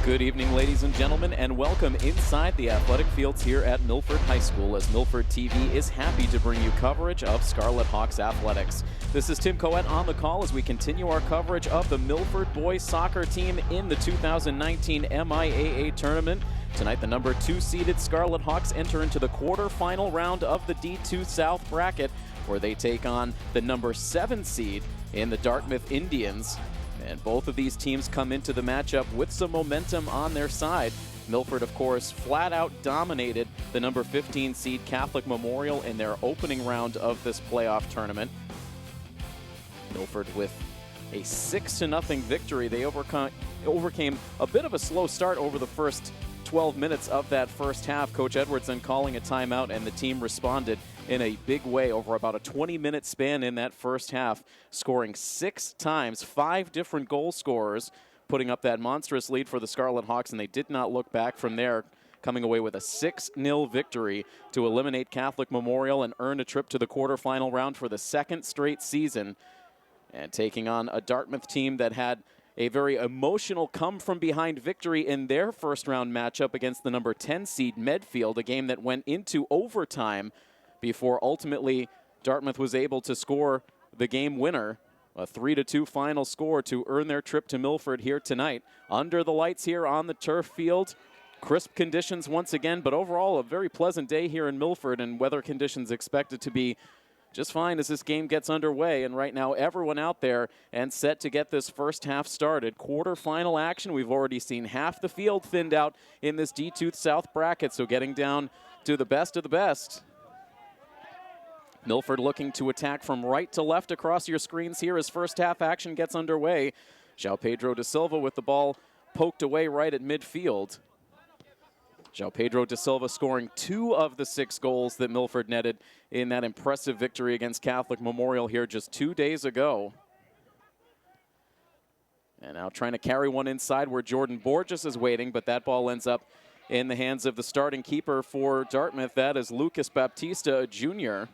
Good evening, ladies and gentlemen, and welcome inside the athletic fields here at Milford High School, as Milford TV is happy to bring you coverage of Scarlet Hawks athletics. This is Tim Coette on the call as we continue our coverage of the Milford boys soccer team in the 2019 MIAA tournament. Tonight, the number 2 seeded Scarlet Hawks enter into the quarterfinal round of the D2 South bracket, where they take on the number 7 seed in the Dartmouth Indians. And both of these teams come into the matchup with some momentum on their side. Milford, of course, flat out dominated the number 15 seed Catholic Memorial in their opening round of this playoff tournament. Milford with a 6-0 victory. They overcame a bit of a slow start over the first 12 minutes of that first half. Coach Edwardson calling a timeout, and the team responded in a big way over about a 20-minute span in that first half, scoring 6 times, 5 different goal scorers, putting up that monstrous lead for the Scarlet Hawks, and they did not look back from there, coming away with a 6-0 victory to eliminate Catholic Memorial and earn a trip to the quarterfinal round for the second straight season, and taking on a Dartmouth team that had a very emotional come-from-behind victory in their first-round matchup against the number 10 seed Medfield, a game that went into overtime before ultimately Dartmouth was able to score the game winner, a 3-2 final score to earn their trip to Milford here tonight. Under the lights here on the turf field, crisp conditions once again, but overall a very pleasant day here in Milford, and weather conditions expected to be just fine as this game gets underway. And right now, everyone out there and set to get this first half started. Quarterfinal action. We've already seen half the field thinned out in this D2 South bracket, so getting down to the best of the best. Milford looking to attack from right to left across your screens here as first half action gets underway. João Pedro da Silva with the ball poked away right at midfield. João Pedro da Silva scoring 2 of the 6 goals that Milford netted in that impressive victory against Catholic Memorial here just 2 days ago. And now trying to carry one inside where Jordan Borges is waiting, but that ball ends up in the hands of the starting keeper for Dartmouth. That is Lucas Baptista, Jr.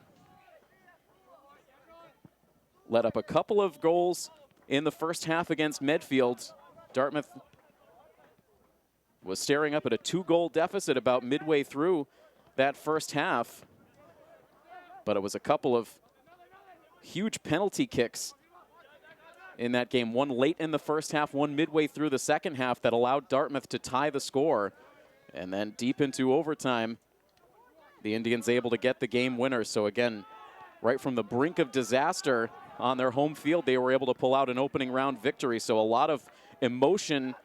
Let up a couple of goals in the first half against Medfield. Dartmouth was staring up at a 2-goal deficit about midway through that first half. But it was a couple of huge penalty kicks in that game. One late in the first half, one midway through the second half that allowed Dartmouth to tie the score. And then deep into overtime, the Indians able to get the game winner. So again, right from the brink of disaster on their home field, they were able to pull out an opening round victory. So a lot of emotion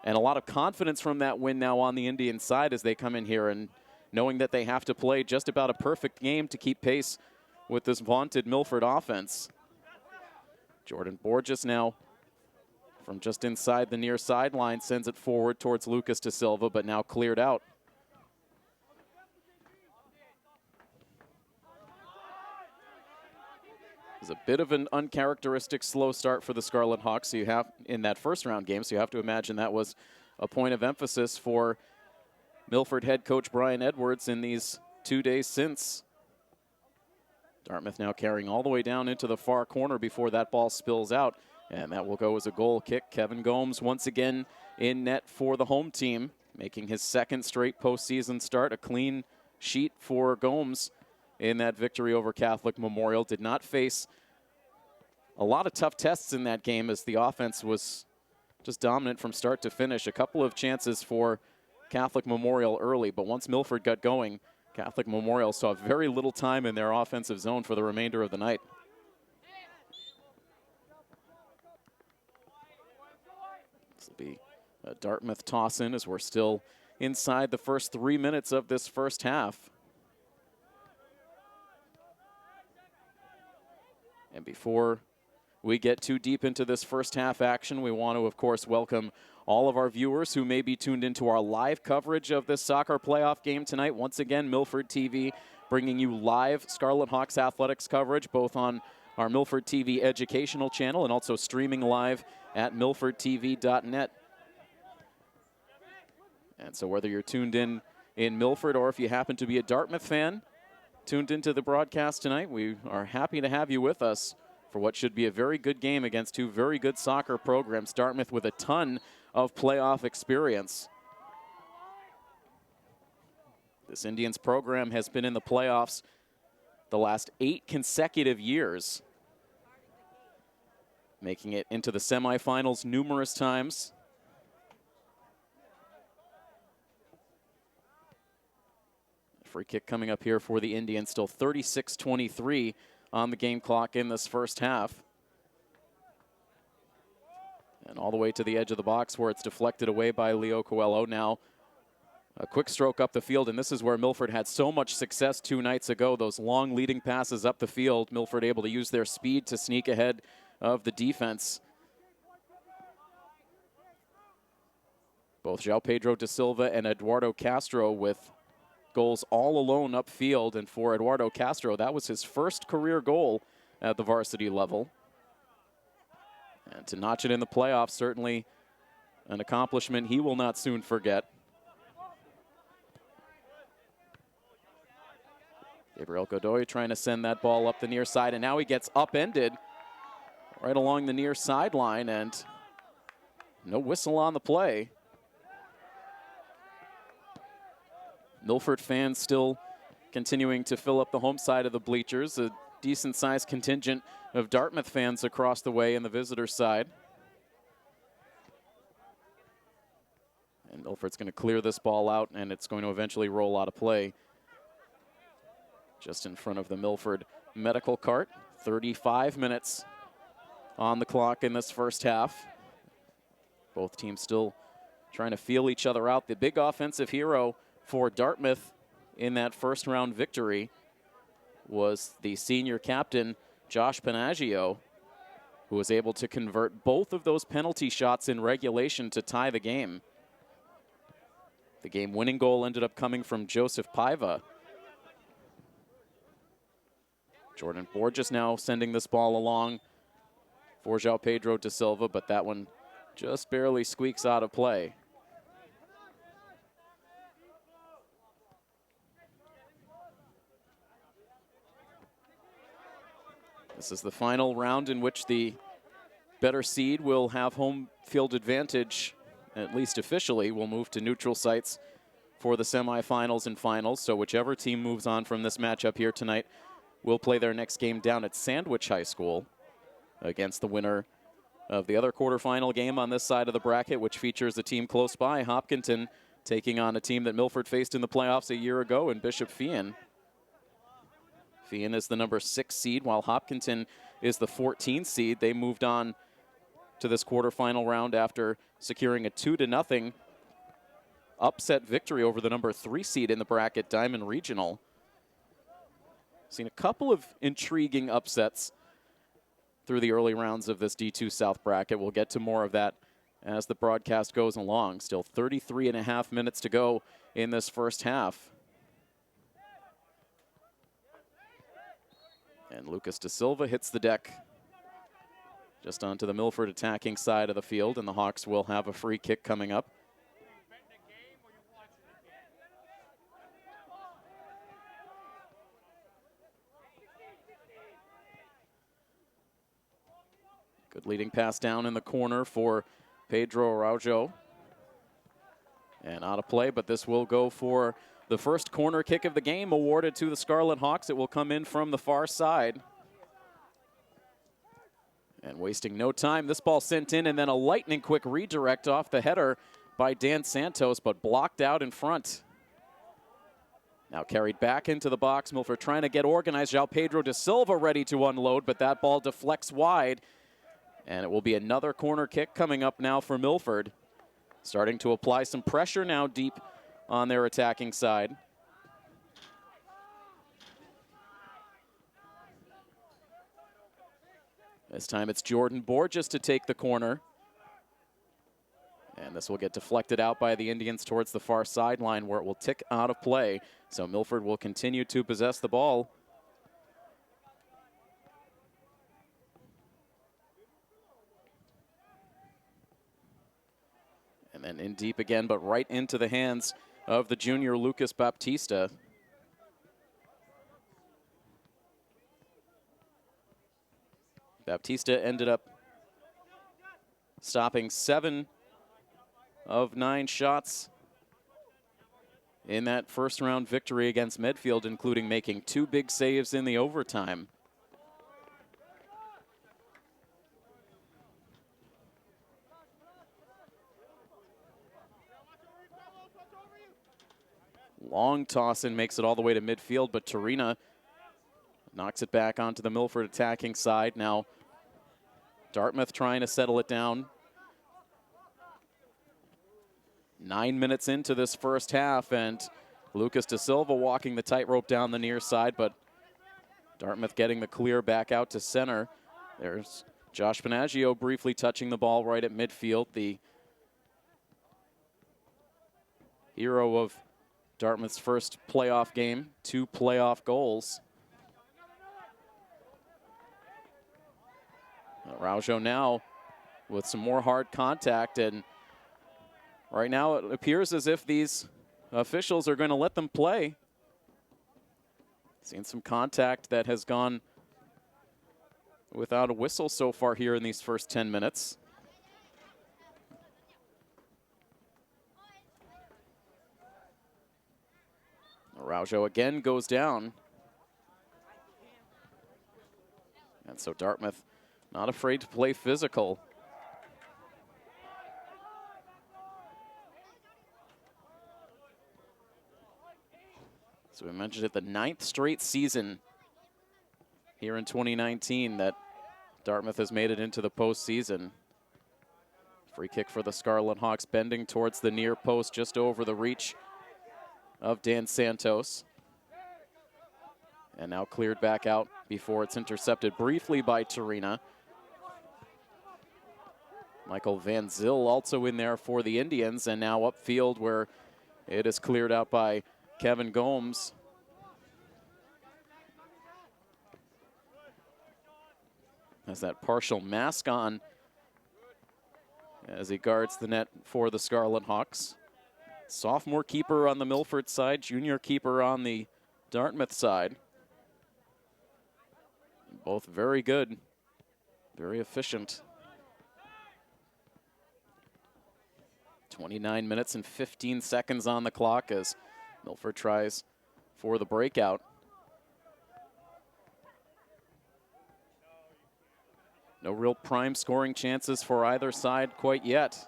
and a lot of confidence from that win now on the Indian side as they come in here and knowing that they have to play just about a perfect game to keep pace with this vaunted Milford offense. Jordan Borges now from just inside the near sideline sends it forward towards Lucas da Silva, but now cleared out. It was a bit of an uncharacteristic slow start for the Scarlet Hawks. So you have in that first round game, so you have to imagine that was a point of emphasis for Milford head coach Brian Edwards in these 2 days since. Dartmouth now carrying all the way down into the far corner before that ball spills out, and that will go as a goal kick. Kevin Gomes once again in net for the home team, making his 2nd straight postseason start. A clean sheet for Gomes in that victory over Catholic Memorial. Did not face a lot of tough tests in that game as the offense was just dominant from start to finish. A couple of chances for Catholic Memorial early, but once Milford got going, Catholic Memorial saw very little time in their offensive zone for the remainder of the night. This will be a Dartmouth toss-in as we're still inside the first 3 minutes of this first half. And before we get too deep into this first half action, we want to, of course, welcome all of our viewers who may be tuned into our live coverage of this soccer playoff game tonight. Once again, Milford TV bringing you live Scarlet Hawks athletics coverage, both on our Milford TV educational channel and also streaming live at milfordtv.net. And so whether you're tuned in Milford or if you happen to be a Dartmouth fan tuned into the broadcast tonight, we are happy to have you with us for what should be a very good game against two very good soccer programs. Dartmouth with a ton of playoff experience. This Indians program has been in the playoffs the last 8 consecutive years, making it into the semifinals numerous times. Free kick coming up here for the Indians, still 36-23 on the game clock in this first half. And all the way to the edge of the box where it's deflected away by Leo Coelho. Now a quick stroke up the field, and this is where Milford had so much success 2 nights ago. Those long leading passes up the field. Milford able to use their speed to sneak ahead of the defense. Both João Pedro da Silva and Eduardo Castro with goals all alone upfield. And for Eduardo Castro, that was his first career goal at the varsity level. And to notch it in the playoffs, certainly an accomplishment he will not soon forget. Gabriel Godoy trying to send that ball up the near side, and now he gets upended right along the near sideline, and no whistle on the play. Milford fans still continuing to fill up the home side of the bleachers. A decent-sized contingent of Dartmouth fans across the way in the visitor side. And Milford's going to clear this ball out, and it's going to eventually roll out of play just in front of the Milford medical cart. 35 minutes on the clock in this first half. Both teams still trying to feel each other out. The big offensive hero for Dartmouth in that first round victory was the senior captain, Josh Panaggio, who was able to convert both of those penalty shots in regulation to tie the game. The game-winning goal ended up coming from Joseph Paiva. Jordan Borges now sending this ball along for João Pedro da Silva, but that one just barely squeaks out of play. This is the final round in which the better seed will have home field advantage, at least officially. Will move to neutral sites for the semifinals and finals. So whichever team moves on from this matchup here tonight will play their next game down at Sandwich High School against the winner of the other quarterfinal game on this side of the bracket, which features a team close by, Hopkinton, taking on a team that Milford faced in the playoffs a year ago in Bishop Feehan. Feehan is the number 6 seed, while Hopkinton is the 14 seed. They moved on to this quarterfinal round after securing a 2-0 upset victory over the number 3 seed in the bracket, Diamond Regional. Seen a couple of intriguing upsets through the early rounds of this D2 South bracket. We'll get to more of that as the broadcast goes along. Still 33.5 minutes to go in this first half. And Lucas da Silva hits the deck just onto the Milford attacking side of the field, and the Hawks will have a free kick coming up. Good leading pass down in the corner for Pedro Araujo. And out of play, but this will go for the first corner kick of the game, awarded to the Scarlet Hawks. It will come in from the far side. And wasting no time, this ball sent in, and then a lightning quick redirect off the header by Dan Santos, but blocked out in front. Now carried back into the box. Milford trying to get organized. João Pedro da Silva ready to unload, but that ball deflects wide. And it will be another corner kick coming up now for Milford. Starting to apply some pressure now deep on their attacking side. This time it's Jordan Borges to take the corner. And this will get deflected out by the Indians towards the far sideline, where it will tick out of play. So Milford will continue to possess the ball. And then in deep again, but right into the hands of the junior Lucas Baptista. Baptista ended up stopping 7 of 9 shots in that first round victory against Medfield, including making 2 big saves in the overtime. Long toss in makes it all the way to midfield, but Tarina knocks it back onto the Milford attacking side. Now Dartmouth trying to settle it down. 9 minutes into this first half, and Lucas Da Silva walking the tightrope down the near side, but Dartmouth getting the clear back out to center. There's Josh Panaggio briefly touching the ball right at midfield, the hero of Dartmouth's first playoff game, 2 playoff goals. Araujo now with some more hard contact, and right now it appears as if these officials are going to let them play. Seen some contact that has gone without a whistle so far here in these first 10 minutes. Araujo again goes down. And so Dartmouth not afraid to play physical. So we mentioned it, the 9th straight season here in 2019 that Dartmouth has made it into the postseason. Free kick for the Scarlet Hawks, bending towards the near post, just over the reach of Dan Santos. And now cleared back out before it's intercepted briefly by Tarina. Michael Van Zyl also in there for the Indians, and now upfield where it is cleared out by Kevin Gomes. Has that partial mask on as he guards the net for the Scarlet Hawks. Sophomore keeper on the Milford side, junior keeper on the Dartmouth side. Both very good, very efficient. 29 minutes and 15 seconds on the clock as Milford tries for the breakout. No real prime scoring chances for either side quite yet.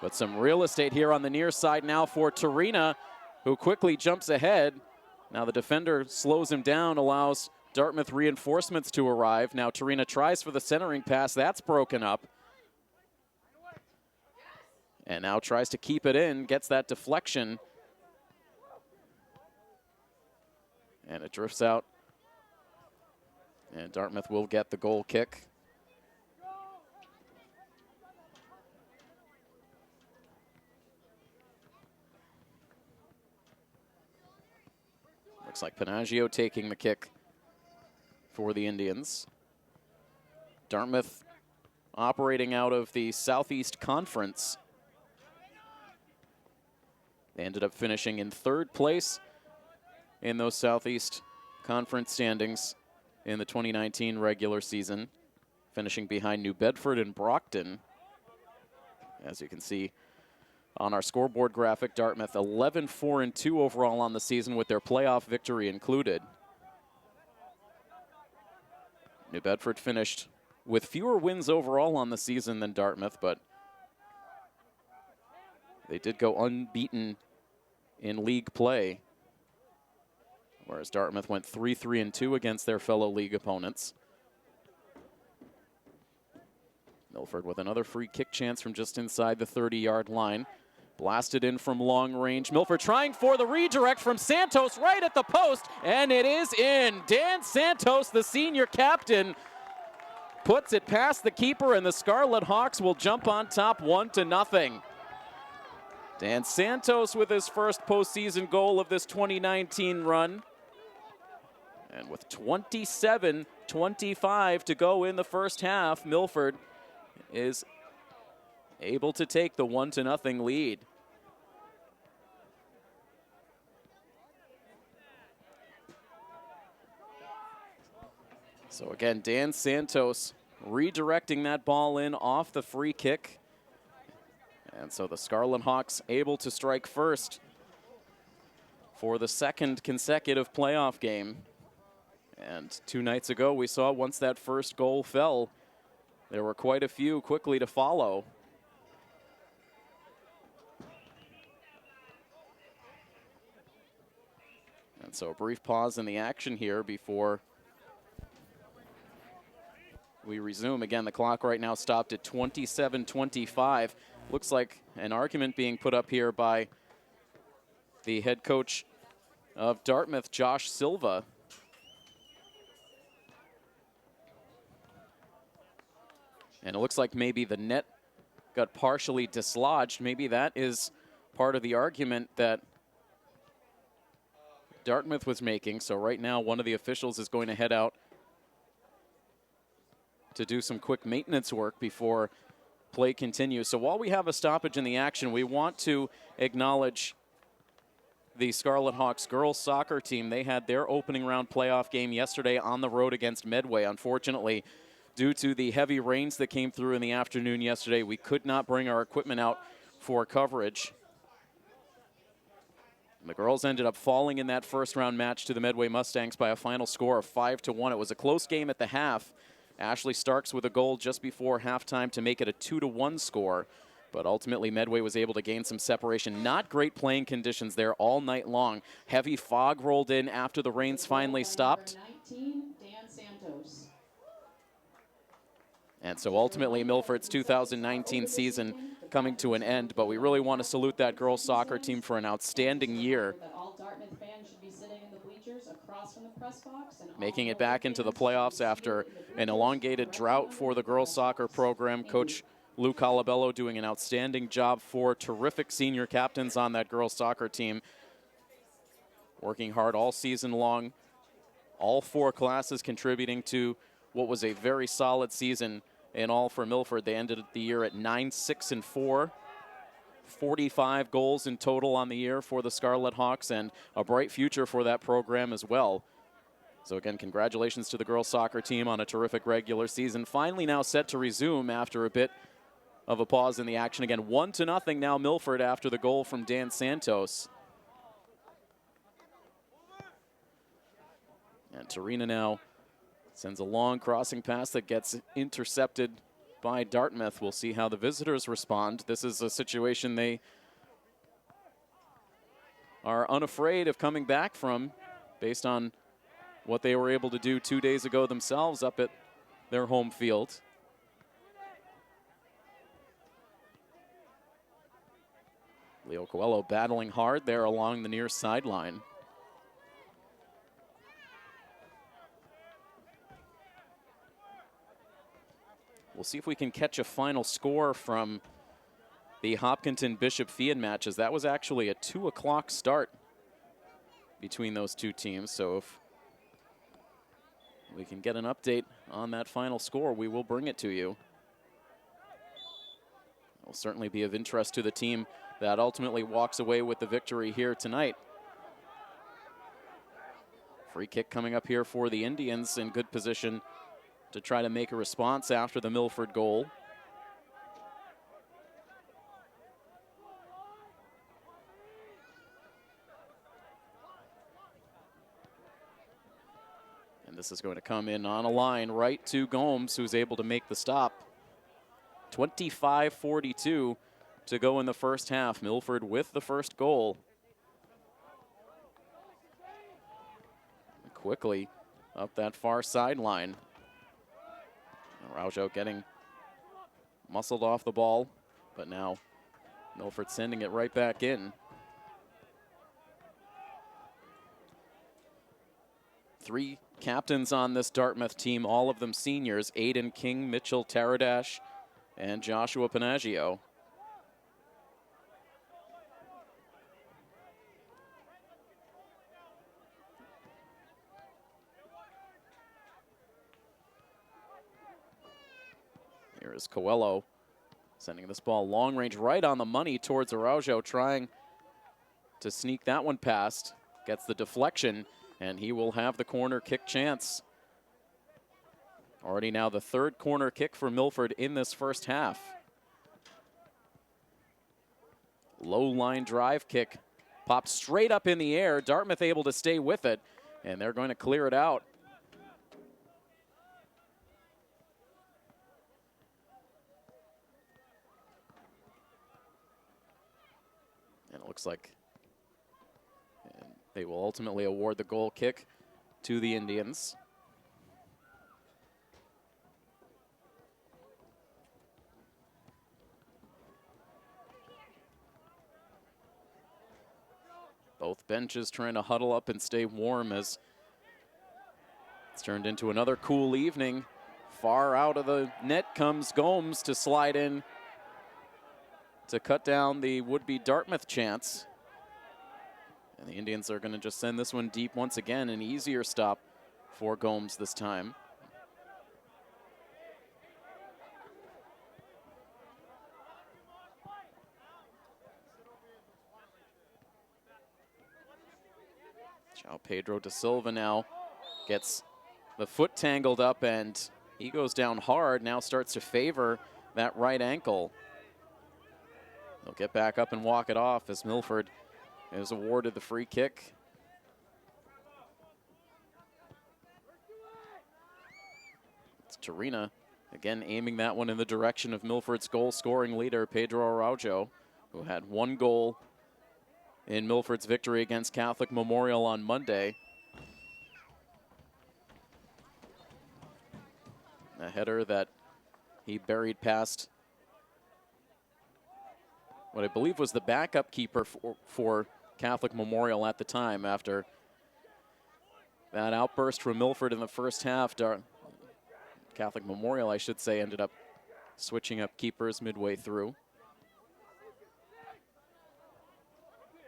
But some real estate here on the near side now for Tarina, who quickly jumps ahead. Now the defender slows him down, allows Dartmouth reinforcements to arrive. Now Tarina tries for the centering pass. That's broken up. And now tries to keep it in, gets that deflection. And it drifts out. And Dartmouth will get the goal kick. Looks like Panaggio taking the kick for the Indians. Dartmouth operating out of the Southeast Conference. They ended up finishing in 3rd place in those Southeast Conference standings in the 2019 regular season, finishing behind New Bedford and Brockton. As you can see on our scoreboard graphic, Dartmouth 11-4-2 overall on the season with their playoff victory included. New Bedford finished with fewer wins overall on the season than Dartmouth, but they did go unbeaten in league play, whereas Dartmouth went 3-3-2 against their fellow league opponents. Milford with another free kick chance from just inside the 30-yard line. Blasted in from long range. Milford trying for the redirect from Santos right at the post, and it is in. Dan Santos, the senior captain, puts it past the keeper, and the Scarlet Hawks will jump on top 1-0. Dan Santos with his first postseason goal of this 2019 run. And with 27-25 to go in the first half, Milford is able to take the 1-0 lead. So again, Dan Santos redirecting that ball in off the free kick. And so the Scarlet Hawks able to strike first for the second consecutive playoff game. And 2 nights ago, we saw once that first goal fell, there were quite a few quickly to follow. And so a brief pause in the action here before we resume. Again, the clock right now stopped at 27:25. Looks like an argument being put up here by the head coach of Dartmouth, Josh Silva. And it looks like maybe the net got partially dislodged. Maybe that is part of the argument that Dartmouth was making. So right now, one of the officials is going to head out to do some quick maintenance work before play continues. So while we have a stoppage in the action, we want to acknowledge the Scarlet Hawks girls soccer team. They had their opening round playoff game yesterday on the road against Medway. Unfortunately, due to the heavy rains that came through in the afternoon yesterday, we could not bring our equipment out for coverage. The girls ended up falling in that first round match to the Medway Mustangs by a final score of 5-1. It was a close game at the half. Ashley Starks with a goal just before halftime to make it a 2-1 score. But ultimately, Medway was able to gain some separation. Not great playing conditions there all night long. Heavy fog rolled in after the rains finally stopped. 19, Dan Santos. And so ultimately, Milford's 2019 season coming to an end. But we really want to salute that girls soccer team for an outstanding year. All Dartmouth fans should be sitting in the bleachers across from the press box, and making it back into the playoffs after an elongated drought for the girls soccer program. Coach Lou Colabello doing an outstanding job for terrific senior captains on that girls soccer team. Working hard all season long. All 4 classes contributing to what was a very solid season in all for Milford. They ended the year at 9-6-4. 45 goals in total on the year for the Scarlet Hawks, and a bright future for that program as well. So again, congratulations to the girls soccer team on a terrific regular season. Finally now set to resume after a bit of a pause in the action. Again, 1-0 now Milford after the goal from Dan Santos. And Tarina now sends a long crossing pass that gets intercepted by Dartmouth. We'll see how the visitors respond. This is a situation they are unafraid of coming back from based on what they were able to do 2 days ago themselves up at their home field. Leo Coelho battling hard there along the near sideline. We'll see if we can catch a final score from the Hopkinton-Bishop Fian matches. That was actually a 2 o'clock start between those two teams. So if we can get an update on that final score, we will bring it to you. It will certainly be of interest to the team that ultimately walks away with the victory here tonight. Free kick coming up here for the Indians, in good position to try to make a response after the Milford goal. And this is going to come in on a line right to Gomes, who's able to make the stop. 25:42 to go in the first half. Milford with the first goal. Quickly up that far sideline. Araujo getting muscled off the ball, but now Milford sending it right back in. 3 captains on this Dartmouth team, all of them seniors: Aiden King, Mitchell Taradash, and Joshua Panaggio. Here is Coelho sending this ball long range right on the money towards Araujo, trying to sneak that one past. Gets the deflection, and he will have the corner kick chance. Already now the third corner kick for Milford in this first half. Low line drive kick. Popped straight up in the air. Dartmouth able to stay with it, and they're going to clear it out. And it looks like they will ultimately award the goal kick to the Indians. Both benches trying to huddle up and stay warm as it's turned into another cool evening. Far out of the net comes Gomes to slide in to cut down the would-be Dartmouth chance. And the Indians are going to just send this one deep once again, an easier stop for Gomes this time. João Pedro da Silva now gets the foot tangled up, and he goes down hard, now starts to favor that right ankle. They'll get back up and walk it off as Milford is awarded the free kick. It's Torina again aiming that one in the direction of Milford's goal-scoring leader, Pedro Araujo, who had one goal in Milford's victory against Catholic Memorial on Monday. A header that he buried past what I believe was the backup keeper for Catholic Memorial at the time. After that outburst from Milford in the first half, Catholic Memorial, I should say, ended up switching up keepers midway through.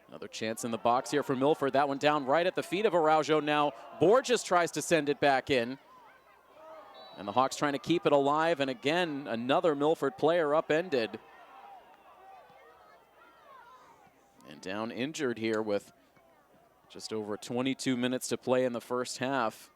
Another chance in the box here for Milford. That one down right at the feet of Araujo now. Borges tries to send it back in. And the Hawks trying to keep it alive. And again, another Milford player upended. And down injured here with just over 22 minutes to play in the first half.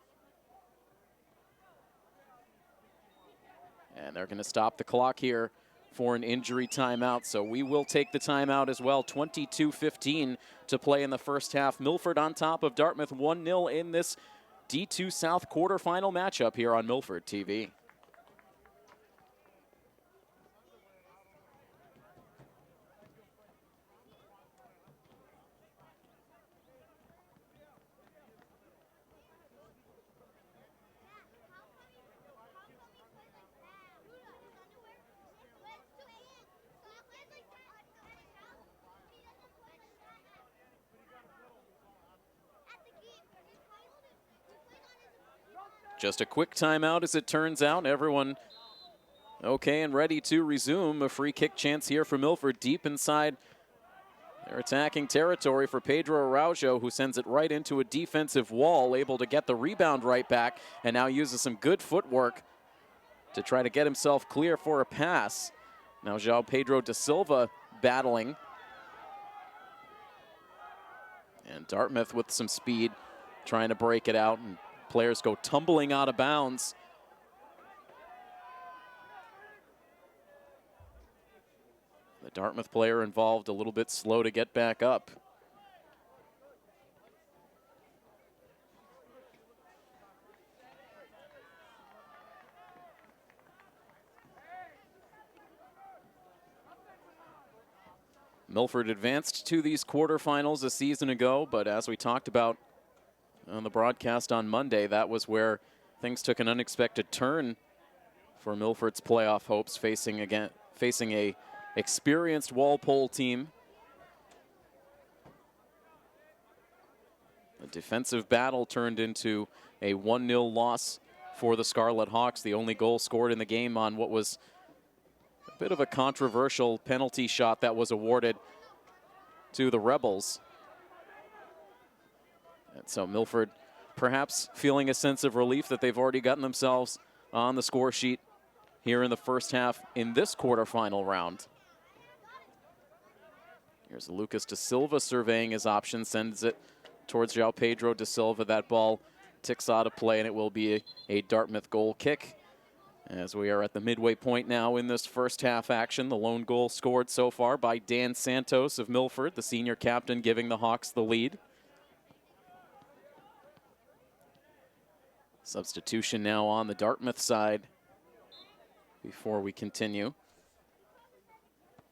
And they're going to stop the clock here for an injury timeout, so we will take the timeout as well. 22:15 to play in the first half. Milford on top of Dartmouth 1-0 in this D2 South quarterfinal matchup here on Milford TV. Just a quick timeout as it turns out. Everyone okay and ready to resume. A free kick chance here for Milford deep inside their attacking territory for Pedro Araujo, who sends it right into a defensive wall, able to get the rebound right back, and now uses some good footwork to try to get himself clear for a pass. Now João Pedro da Silva battling. And Dartmouth with some speed, trying to break it out, and players go tumbling out of bounds. The Dartmouth player involved a little bit slow to get back up. Milford advanced to these quarterfinals a season ago, but as we talked about on the broadcast on Monday, that was where things took an unexpected turn for Milford's playoff hopes, facing a experienced Walpole team. The defensive battle turned into a 1-0 loss for the Scarlet Hawks. The only goal scored in the game on what was a bit of a controversial penalty shot that was awarded to the Rebels. And so Milford perhaps feeling a sense of relief that they've already gotten themselves on the score sheet here in the first half in this quarterfinal round. Here's Lucas da Silva surveying his options, sends it towards João Pedro da Silva. That ball ticks out of play, and it will be a Dartmouth goal kick As we are at the midway point now in this first half action, the lone goal scored so far by Dan Santos of Milford, the senior captain, giving the Hawks the lead. Substitution now on the Dartmouth side before we continue.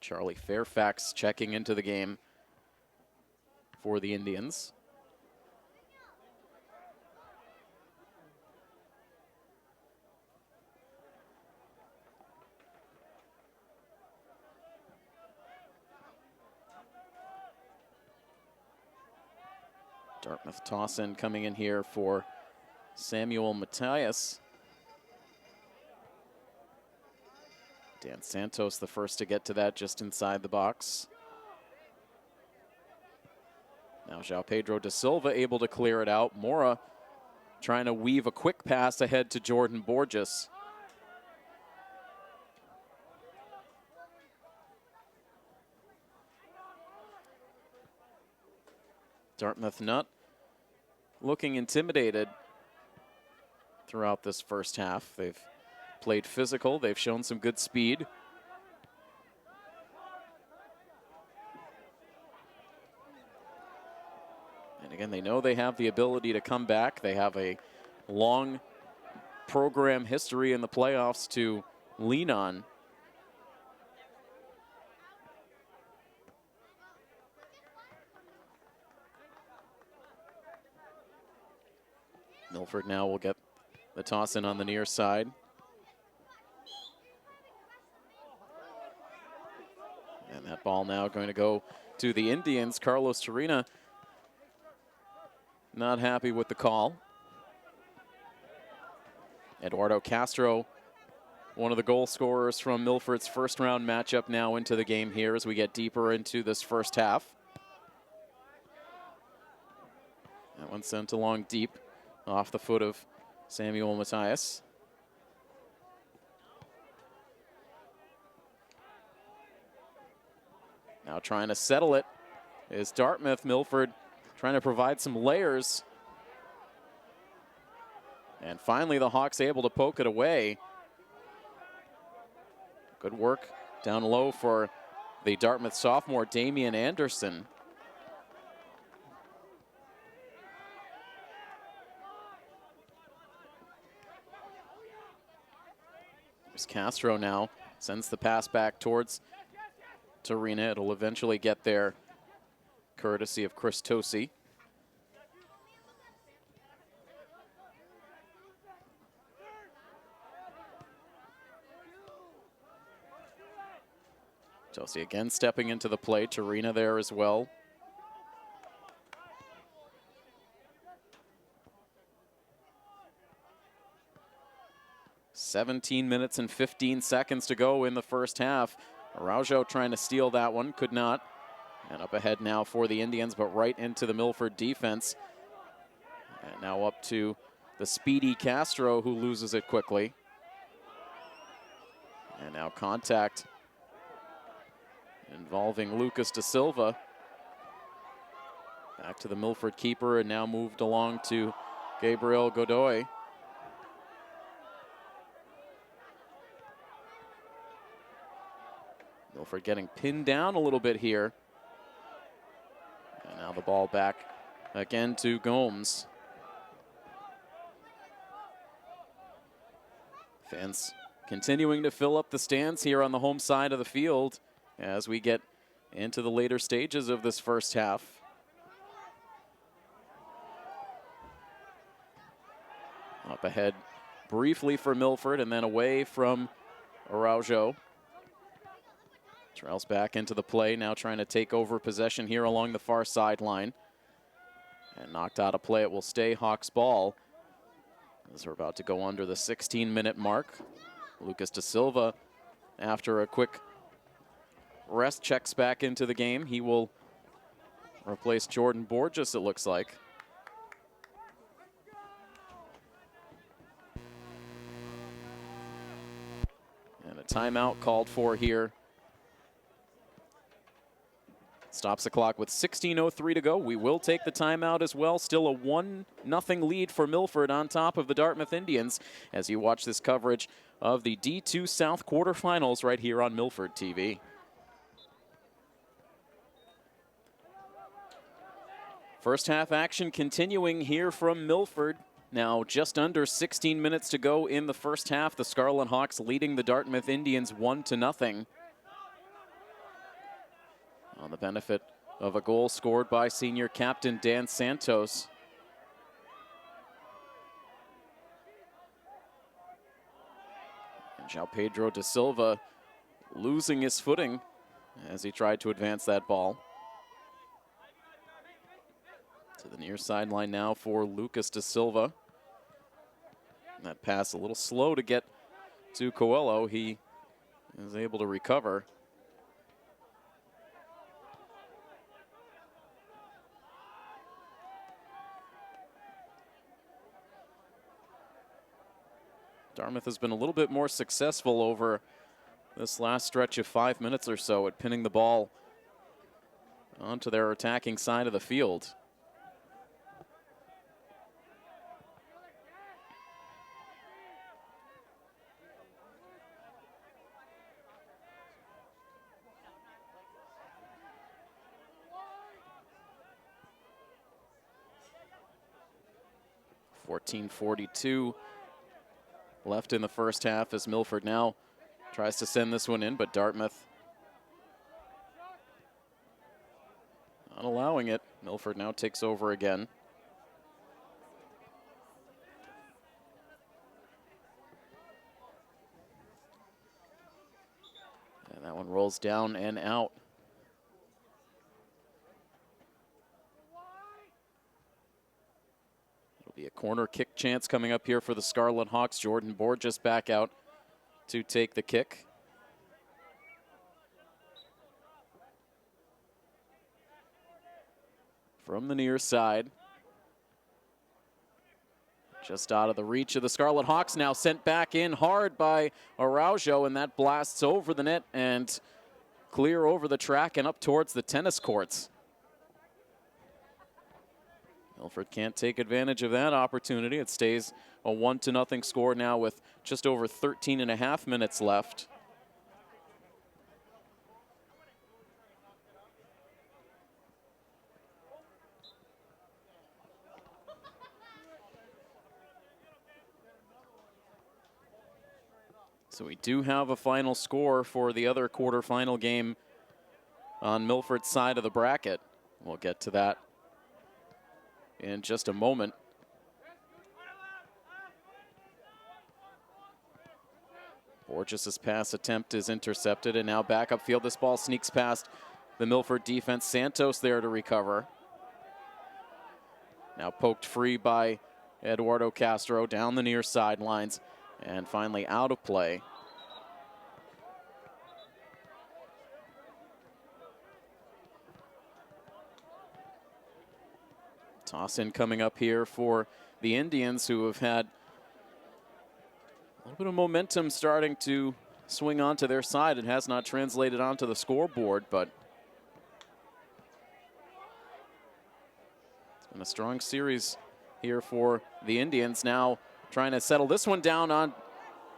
Charlie Fairfax checking into the game for the Indians. Dartmouth toss-in coming in here for Samuel Matthias. Dan Santos the first to get to that just inside the box. Now João Pedro da Silva able to clear it out. Mora trying to weave a quick pass ahead to Jordan Borges. Dartmouth not looking intimidated throughout this first half. They've played physical. They've shown some good speed. And again, they know they have the ability to come back. They have a long program history in the playoffs to lean on. Milford now will get the toss in on the near side. And that ball now going to go to the Indians. Carlos Torina not happy with the call. Eduardo Castro, one of the goal scorers from Milford's first round matchup, now into the game here as we get deeper into this first half. That one sent along deep off the foot of Samuel Matthias. Now trying to settle it is Dartmouth. Milford trying to provide some layers. And finally the Hawks able to poke it away. Good work down low for the Dartmouth sophomore, Damian Anderson. There's Castro now, sends the pass back towards Torina. It'll eventually get there, courtesy of Chris Tosi. Tosi again stepping into the play. Torina there as well. "17 minutes and 15 seconds to go in the first half. Araujo trying to steal that one, could not. And up ahead now for the Indians, but right into the Milford defense. And now up to the speedy Castro, who loses it quickly. And now contact involving Lucas da Silva. Back to the Milford keeper, and now moved along to Gabriel Godoy. Milford getting pinned down a little bit here. And now the ball back again to Gomes. Fans continuing to fill up the stands here on the home side of the field as we get into the later stages of this first half. Up ahead briefly for Milford and then away from Araujo. Trails back into the play, now trying to take over possession here along the far sideline. And knocked out of play, it will stay Hawks ball. As we're about to go under the 16-minute mark. Lucas da Silva, after a quick rest, checks back into the game. He will replace Jordan Borges, it looks like. And a timeout called for here. Stops the clock with 16:03 to go. We will take the timeout as well. Still a 1-0 lead for Milford on top of the Dartmouth Indians as you watch this coverage of the D2 South quarterfinals right here on Milford TV. First half action continuing here from Milford. Now just under 16 minutes to go in the first half. The Scarlet Hawks leading the Dartmouth Indians 1-0. On the benefit of a goal scored by senior captain Dan Santos. And João Pedro da Silva losing his footing as he tried to advance that ball. To the near sideline now for Lucas da Silva. And that pass a little slow to get to Coelho. He is able to recover. Dartmouth has been a little bit more successful over this last stretch of 5 minutes or so at pinning the ball onto their attacking side of the field. .42 left in the first half as Milford now tries to send this one in, but Dartmouth not allowing it. Milford now takes over again. And that one rolls down and out. Be a corner kick chance coming up here for the Scarlet Hawks. Jordan Borges back out to take the kick. From the near side. Just out of the reach of the Scarlet Hawks, now sent back in hard by Araujo, and that blasts over the net and clear over the track and up towards the tennis courts. Milford can't take advantage of that opportunity. It stays a 1-0 score now with just over 13.5 minutes left. So we do have a final score for the other quarterfinal game on Milford's side of the bracket. We'll get to that in just a moment. Borges' pass attempt is intercepted, and now back upfield. This ball sneaks past the Milford defense. Santos there to recover. Now poked free by Eduardo Castro down the near sidelines, and finally out of play. Toss in coming up here for the Indians, who have had a little bit of momentum starting to swing onto their side. It has not translated onto the scoreboard, but it's been a strong series here for the Indians. Now trying to settle this one down on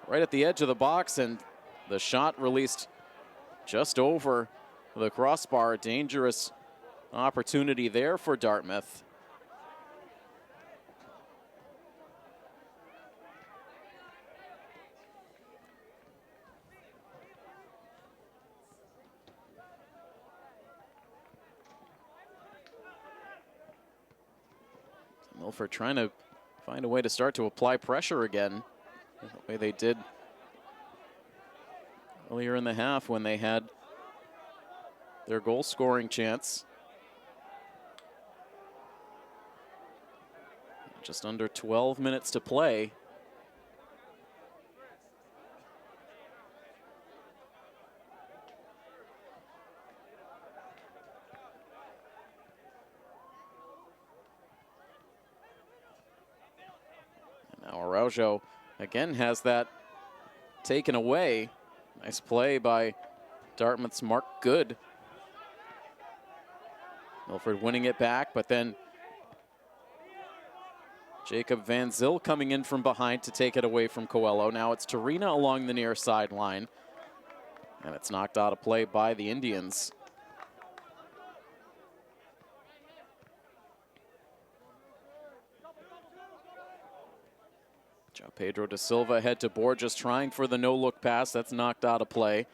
right at the edge of the box, and the shot released just over the crossbar. Dangerous opportunity there for Dartmouth. Milford trying to find a way to start to apply pressure again, the way they did earlier in the half when they had their goal scoring chance. Just under 12 minutes to play. Now Araujo again has that taken away. Nice play by Dartmouth's Mark Good. Milford winning it back, but then Jacob Van Zyl coming in from behind to take it away from Coelho. Now it's Torina along the near sideline, and it's knocked out of play by the Indians. João Pedro da Silva ahead to Borges, trying for the no-look pass. That's knocked out of play.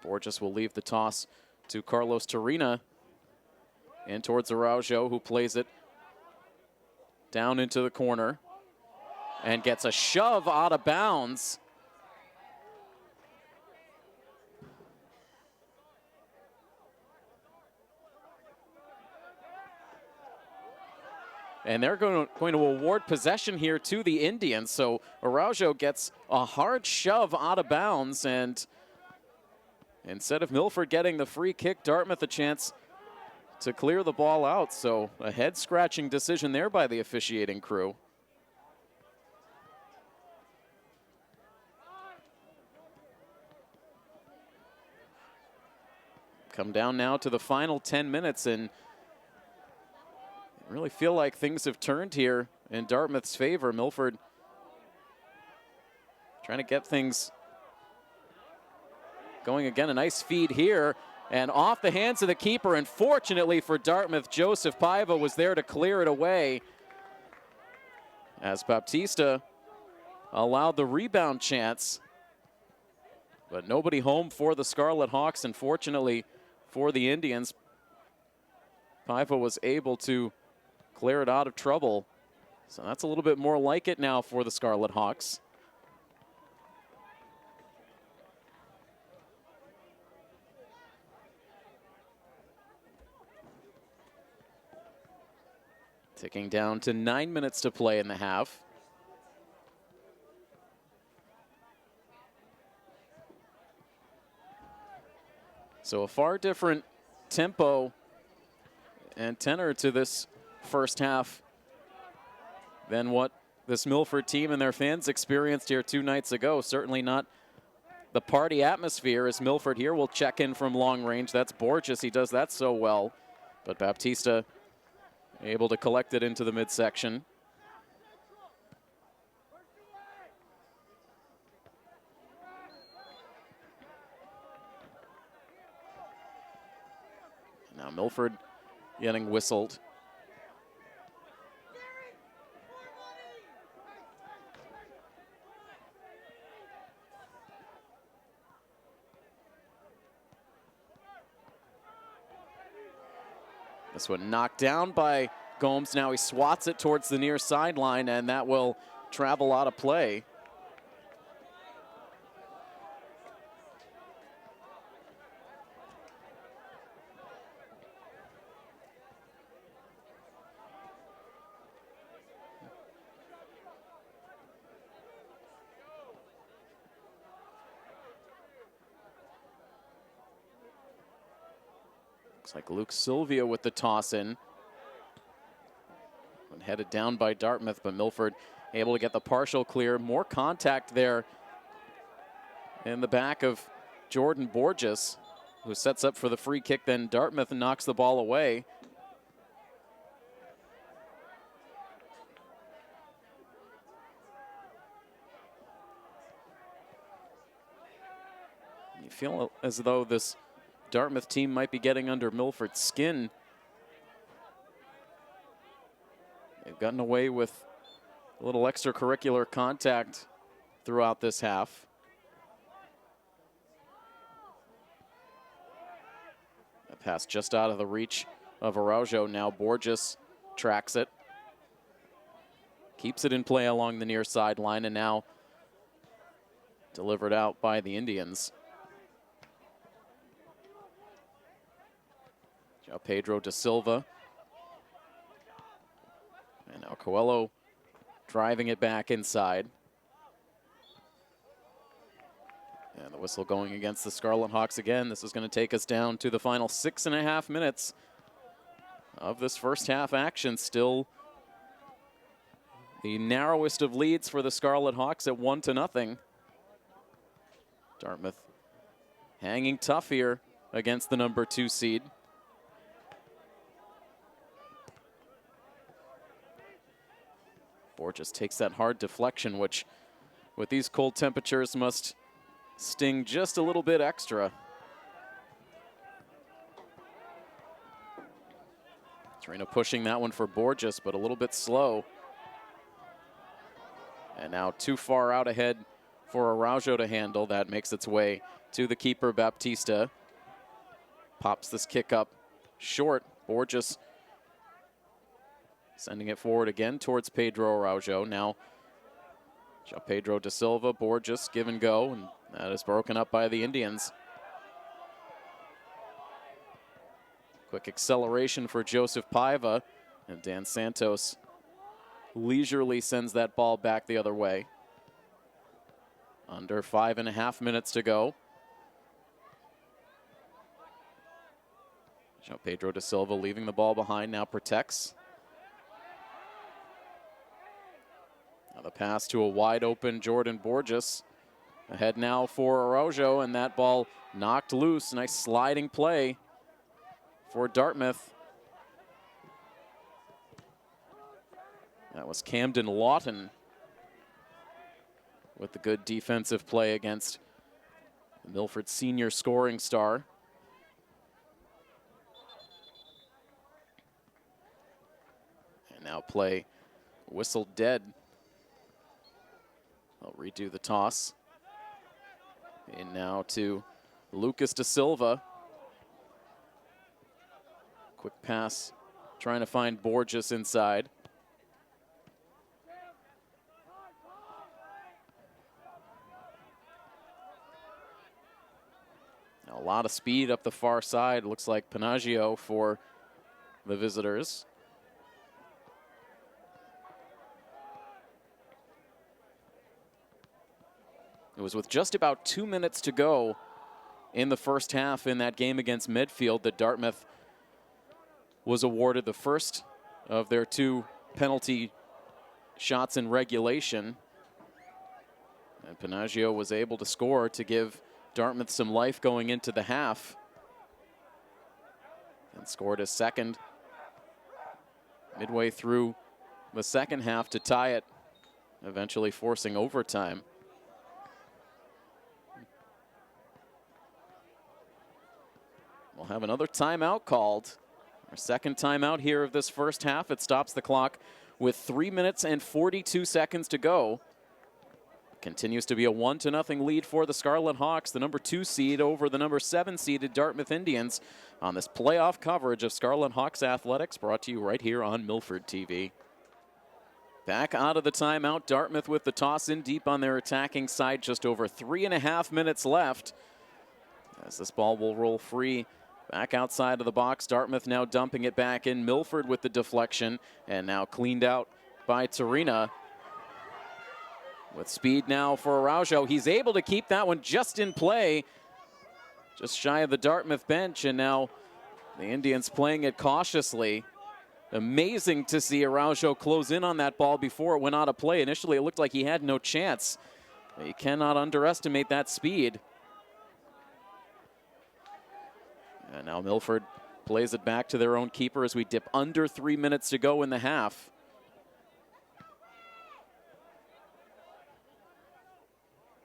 Borges will leave the toss to Carlos Torina. In towards Araujo, who plays it down into the corner and gets a shove out of bounds. And they're going to award possession here to the Indians. So Araujo gets a hard shove out of bounds, and instead of Milford getting the free kick, Dartmouth a chance to clear the ball out. So a head-scratching decision there by the officiating crew. Come down now to the final 10 minutes, and really feel like things have turned here in Dartmouth's favor. Milford trying to get things going again. A nice feed here and off the hands of the keeper. And fortunately for Dartmouth, Joseph Paiva was there to clear it away as Baptista allowed the rebound chance. But nobody home for the Scarlet Hawks, and fortunately for the Indians, Paiva was able to clear it out of trouble. So that's a little bit more like it now for the Scarlet Hawks. Ticking down to 9 minutes to play in the half. So a far different tempo and tenor to this first half than what this Milford team and their fans experienced here 2 nights ago. Certainly not the party atmosphere as Milford here will check in from long range. That's Borges, he does that so well. But Baptista able to collect it into the midsection. Now Milford getting whistled. This one knocked down by Gomes. Now he swats it towards the near sideline, and that will travel out of play. Looks like Luke Sylvia with the toss in. Headed down by Dartmouth, but Milford able to get the partial clear. More contact there in the back of Jordan Borges, who sets up for the free kick. Then Dartmouth knocks the ball away. You feel as though this Dartmouth team might be getting under Milford's skin. They've gotten away with a little extracurricular contact throughout this half. A pass just out of the reach of Araujo. Now Borges tracks it. Keeps it in play along the near sideline, and now delivered out by the Indians. João Pedro da Silva. And now Coelho driving it back inside. And the whistle going against the Scarlet Hawks again. This is going to take us down to the final 6.5 minutes of this first half action. Still the narrowest of leads for the Scarlet Hawks at 1-0. Dartmouth hanging tough here against the number 2 seed. Borges takes that hard deflection, which with these cold temperatures must sting just a little bit extra. Trina pushing that one for Borges, but a little bit slow. And now too far out ahead for Araujo to handle. That makes its way to the keeper, Baptista. Pops this kick up short. Borges sending it forward again towards Pedro Araujo. Now, João Pedro da Silva, Borges, give and go, and that is broken up by the Indians. Quick acceleration for Joseph Paiva, and Dan Santos leisurely sends that ball back the other way. Under 5.5 minutes to go. João Pedro da Silva leaving the ball behind, now protects. Now the pass to a wide open Jordan Borges. Ahead now for Araujo, and that ball knocked loose. Nice sliding play for Dartmouth. That was Camden Lawton with the good defensive play against the Milford senior scoring star. And now play whistled dead. They'll redo the toss. And now to Lucas da Silva. Quick pass, trying to find Borges inside. Now a lot of speed up the far side. Looks like Panaggio for the visitors. It was with just about 2 minutes to go in the first half in that game against Medfield that Dartmouth was awarded the first of their 2 penalty shots in regulation. And Panaggio was able to score to give Dartmouth some life going into the half. And scored a second midway through the second half to tie it, eventually forcing overtime. We'll have another timeout called. Our second timeout here of this first half. It stops the clock with 3 minutes and 42 seconds to go. Continues to be a 1-0 lead for the Scarlet Hawks, the number 2 seed over the number 7 seeded Dartmouth Indians on this playoff coverage of Scarlet Hawks athletics, brought to you right here on Milford TV. Back out of the timeout, Dartmouth with the toss in deep on their attacking side, just over 3.5 minutes left. As this ball will roll free back outside of the box. Dartmouth now dumping it back in. Milford with the deflection, and now cleaned out by Tarina. With speed now for Araujo. He's able to keep that one just in play, just shy of the Dartmouth bench, and now the Indians playing it cautiously. Amazing to see Araujo close in on that ball before it went out of play. Initially, it looked like he had no chance. You cannot underestimate that speed. And now Milford plays it back to their own keeper as we dip under 3 minutes to go in the half.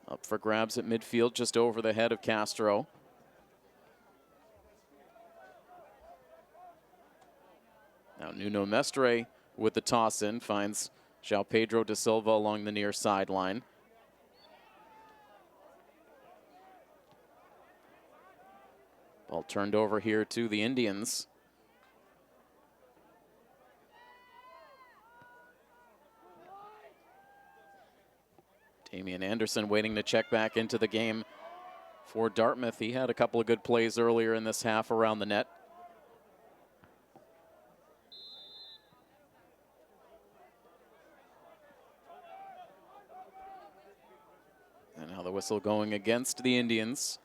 Up for grabs at midfield, just over the head of Castro. Now Nuno Mestre with the toss in, finds João Pedro da Silva along the near sideline. Ball turned over here to the Indians. Damian Anderson waiting to check back into the game for Dartmouth. He had a couple of good plays earlier in this half around the net. And now the whistle going against the Indians.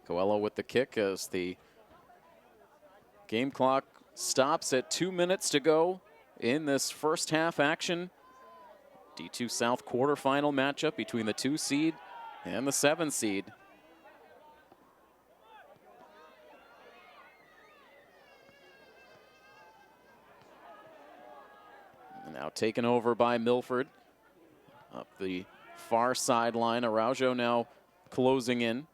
Coelho with the kick as the game clock stops at 2 minutes to go in this first half action. D2 South quarterfinal matchup between the 2 seed and the 7 seed. taken over by Milford. Up the far sideline, Araujo now closing in.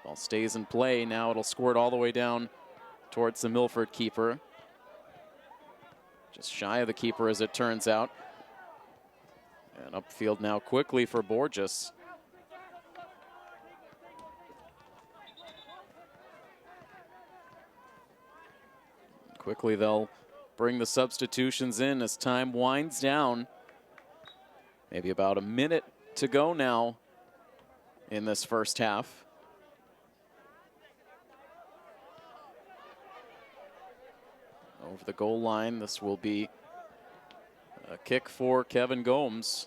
Ball stays in play. Now it'll squirt all the way down towards the Milford keeper. Just shy of the keeper as it turns out. And upfield now quickly for Borges. Quickly they'll bring the substitutions in as time winds down. Maybe about a minute to go now in this first half. Over the goal line, this will be a kick for Kevin Gomes.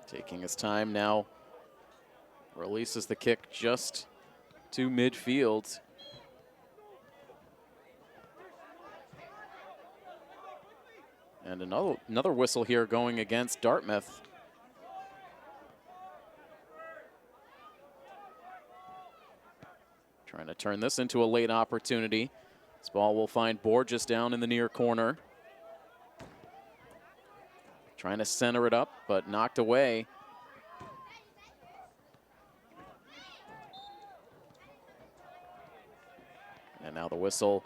Taking his time now, releases the kick just to midfield. And another whistle here going against Dartmouth. Trying to turn this into a late opportunity. This ball will find Borges down in the near corner. Trying to center it up, but knocked away. And now the whistle.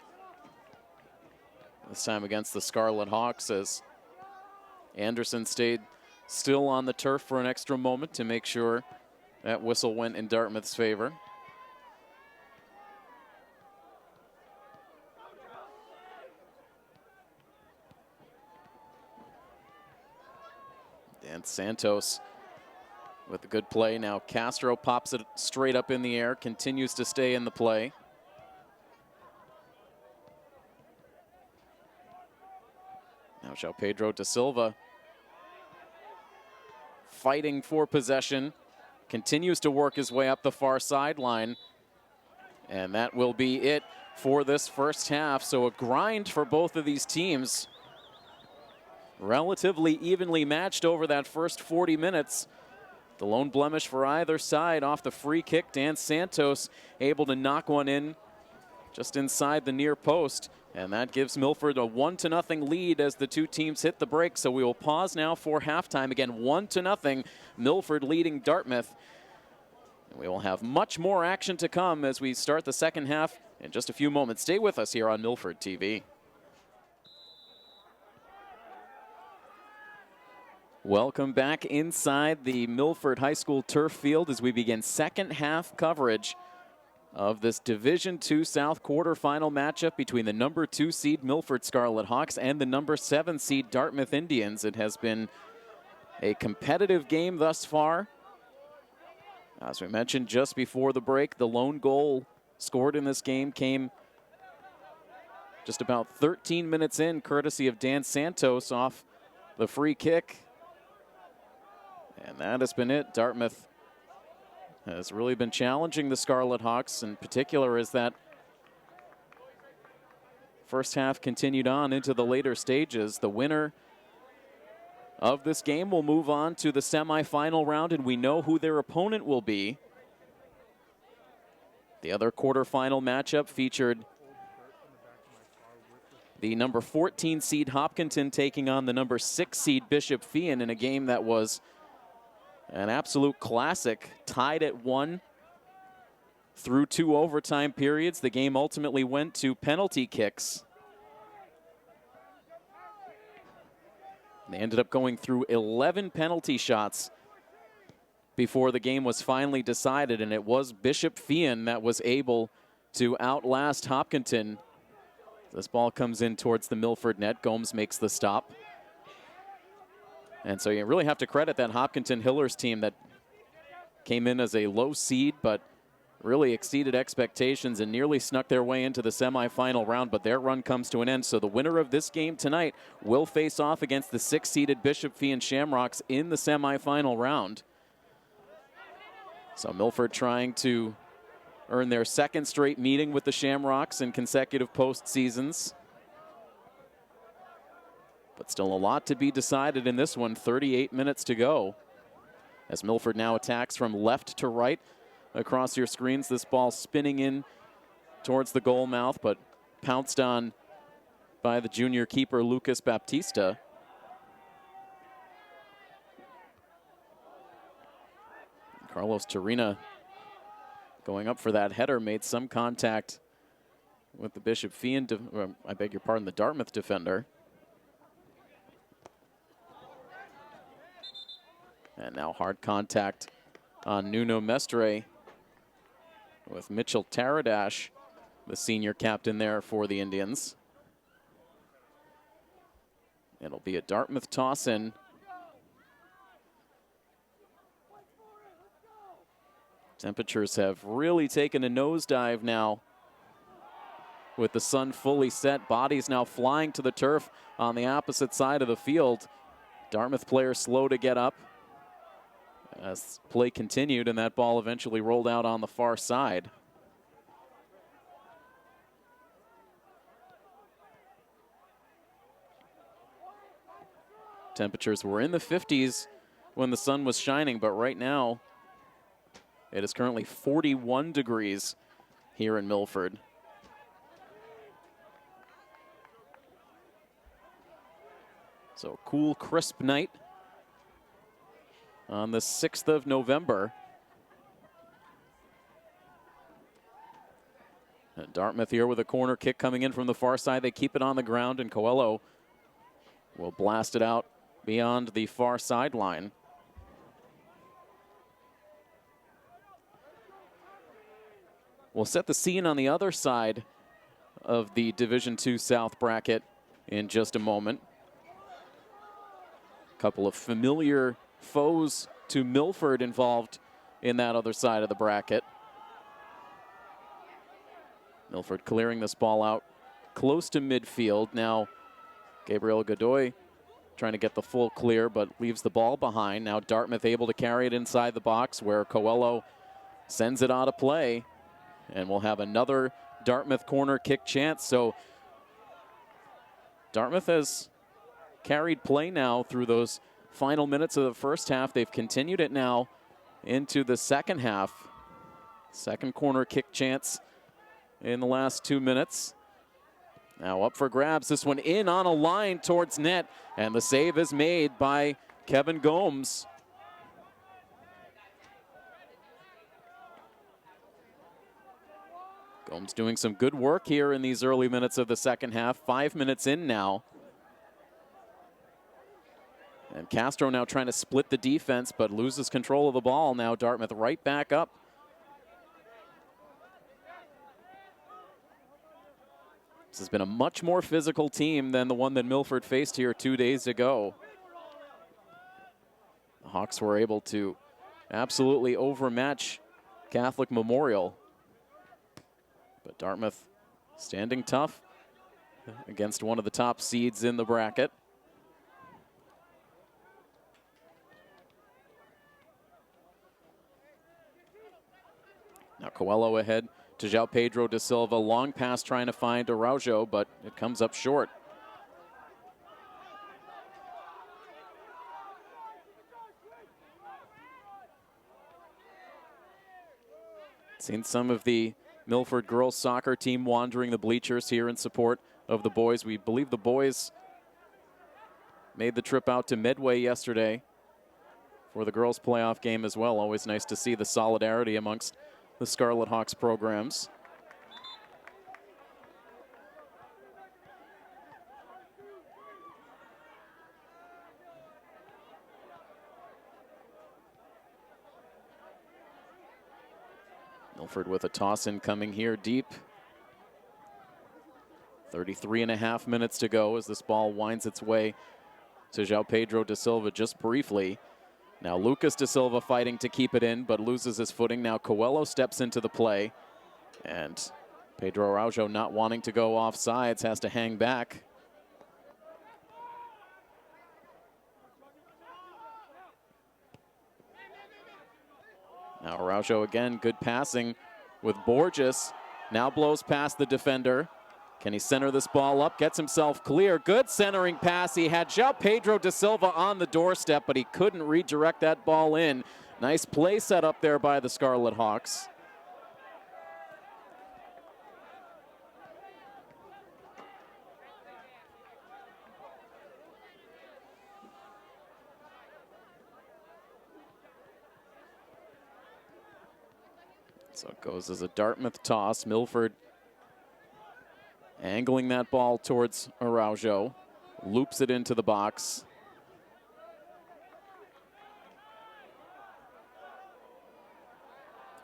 This time against the Scarlet Hawks as Anderson stayed still on the turf for an extra moment to make sure that whistle went in Dartmouth's favor. Dan Santos with a good play. Now Castro pops it straight up in the air, continues to stay in the play. Now João Pedro da Silva fighting for possession, continues to work his way up the far sideline. And that will be it for this first half. So a grind for both of these teams. Relatively evenly matched over that first 40 minutes. The lone blemish for either side off the free kick. Dan Santos able to knock one in just inside the near post. And that gives Milford a 1-0 lead as the two teams hit the break. So we will pause now for halftime. Again, 1-0, Milford leading Dartmouth. And we will have much more action to come as we start the second half in just a few moments. Stay with us here on Milford TV. Welcome back inside the Milford High School turf field as we begin second half coverage of this Division II South quarterfinal matchup between the number 2 seed Milford Scarlet Hawks and the number 7 seed Dartmouth Indians. It has been a competitive game thus far. As we mentioned just before the break, the lone goal scored in this game came just about 13 minutes in, courtesy of Dan Santos off the free kick. And that has been it. Dartmouth has really been challenging the Scarlet Hawks, in particular as that first half continued on into the later stages. The winner of this game will move on to the semifinal round, and we know who their opponent will be. The other quarterfinal matchup featured the number 14 seed Hopkinton taking on the number 6 seed Bishop Feehan in a game that was an absolute classic, tied at 1 through 2 overtime periods. The game ultimately went to penalty kicks. They ended up going through 11 penalty shots before the game was finally decided, and it was Bishop Feehan that was able to outlast Hopkinton. This ball comes in towards the Milford net. Gomes makes the stop. And so you really have to credit that Hopkinton Hillers team that came in as a low seed, but really exceeded expectations and nearly snuck their way into the semifinal round, but their run comes to an end. So the winner of this game tonight will face off against the 6-seeded Bishop Feehan Shamrocks in the semifinal round. So Milford trying to earn their second straight meeting with the Shamrocks in consecutive postseasons. But still a lot to be decided in this one. 38 minutes to go. As Milford now attacks from left to right across your screens. This ball spinning in towards the goal mouth, but pounced on by the junior keeper, Lucas Baptista. Carlos Torina going up for that header, made some contact with the Bishop Feian, the Dartmouth defender. And now hard contact on Nuno Mestre with Mitchell Taradash, the senior captain there for the Indians. It'll be a Dartmouth toss-in. Temperatures have really taken a nosedive now with the sun fully set. Bodies now flying to the turf on the opposite side of the field. Dartmouth players slow to get up as play continued, and that ball eventually rolled out on the far side. Temperatures were in the 50s when the sun was shining, but right now it is currently 41 degrees here in Milford. So a cool, crisp night on the 6th of November. And Dartmouth here with a corner kick coming in from the far side. They keep it on the ground, and Coelho will blast it out beyond the far sideline. We'll set the scene on the other side of the Division II South bracket in just a moment. A couple of familiar foes to Milford involved in that other side of the bracket. Milford clearing this ball out close to midfield. Now Gabriel Godoy trying to get the full clear, but leaves the ball behind. Now Dartmouth able to carry it inside the box, where Coelho sends it out of play. And we'll have another Dartmouth corner kick chance. So Dartmouth has carried play now through those final minutes of the first half. They've continued it now into the second half. Second corner kick chance in the last 2 minutes. Now up for grabs. This one in on a line towards net. And the save is made by Kevin Gomes. Gomes doing some good work here in these early minutes of the second half. 5 minutes in now. And Castro now trying to split the defense, but loses control of the ball. Now Dartmouth right back up. This has been a much more physical team than the one that Milford faced here 2 days ago. The Hawks were able to absolutely overmatch Catholic Memorial. But Dartmouth standing tough against one of the top seeds in the bracket. Now Coelho ahead to João Pedro da Silva. Long pass trying to find Araujo, but it comes up short. Seen some of the Milford girls soccer team wandering the bleachers here in support of the boys. We believe the boys made the trip out to Medway yesterday for the girls playoff game as well. Always nice to see the solidarity amongst the Scarlet Hawks programs. Milford with a toss-in coming here deep. 33.5 minutes to go as this ball winds its way to João Pedro da Silva just briefly. Now Lucas da Silva fighting to keep it in, but loses his footing. Now Coelho steps into the play, and Pedro Araujo, not wanting to go off sides, has to hang back. Now Araujo again, good passing with Borges. Now blows past the defender. Can he center this ball up? Gets himself clear. Good centering pass. He had João Pedro da Silva on the doorstep, but he couldn't redirect that ball in. Nice play set up there by the Scarlet Hawks. So it goes as a Dartmouth toss. Milford angling that ball towards Araujo. Loops it into the box.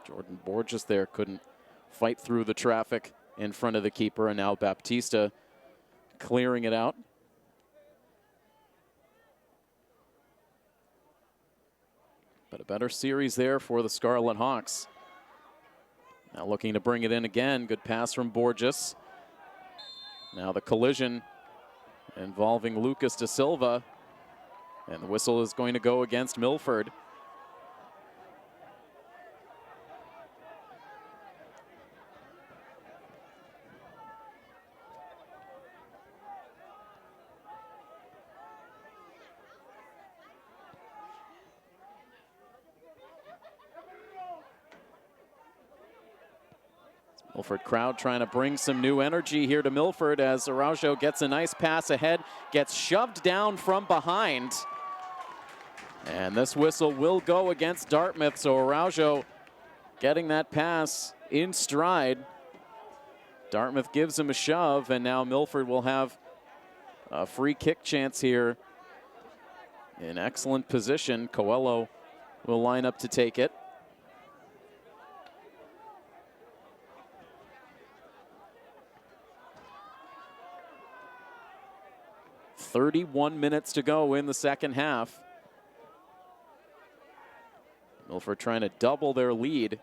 Jordan Borges there couldn't fight through the traffic in front of the keeper, and now Baptista clearing it out. But a better series there for the Scarlet Hawks. Now looking to bring it in again. Good pass from Borges. Now the collision involving Lucas da Silva. And the whistle is going to go against Milford. Milford crowd trying to bring some new energy here to Milford as Araujo gets a nice pass ahead, gets shoved down from behind. And this whistle will go against Dartmouth, so Araujo getting that pass in stride. Dartmouth gives him a shove, and now Milford will have a free kick chance here. In excellent position, Coelho will line up to take it. .31 minutes to go in the second half. Milford trying to double their lead.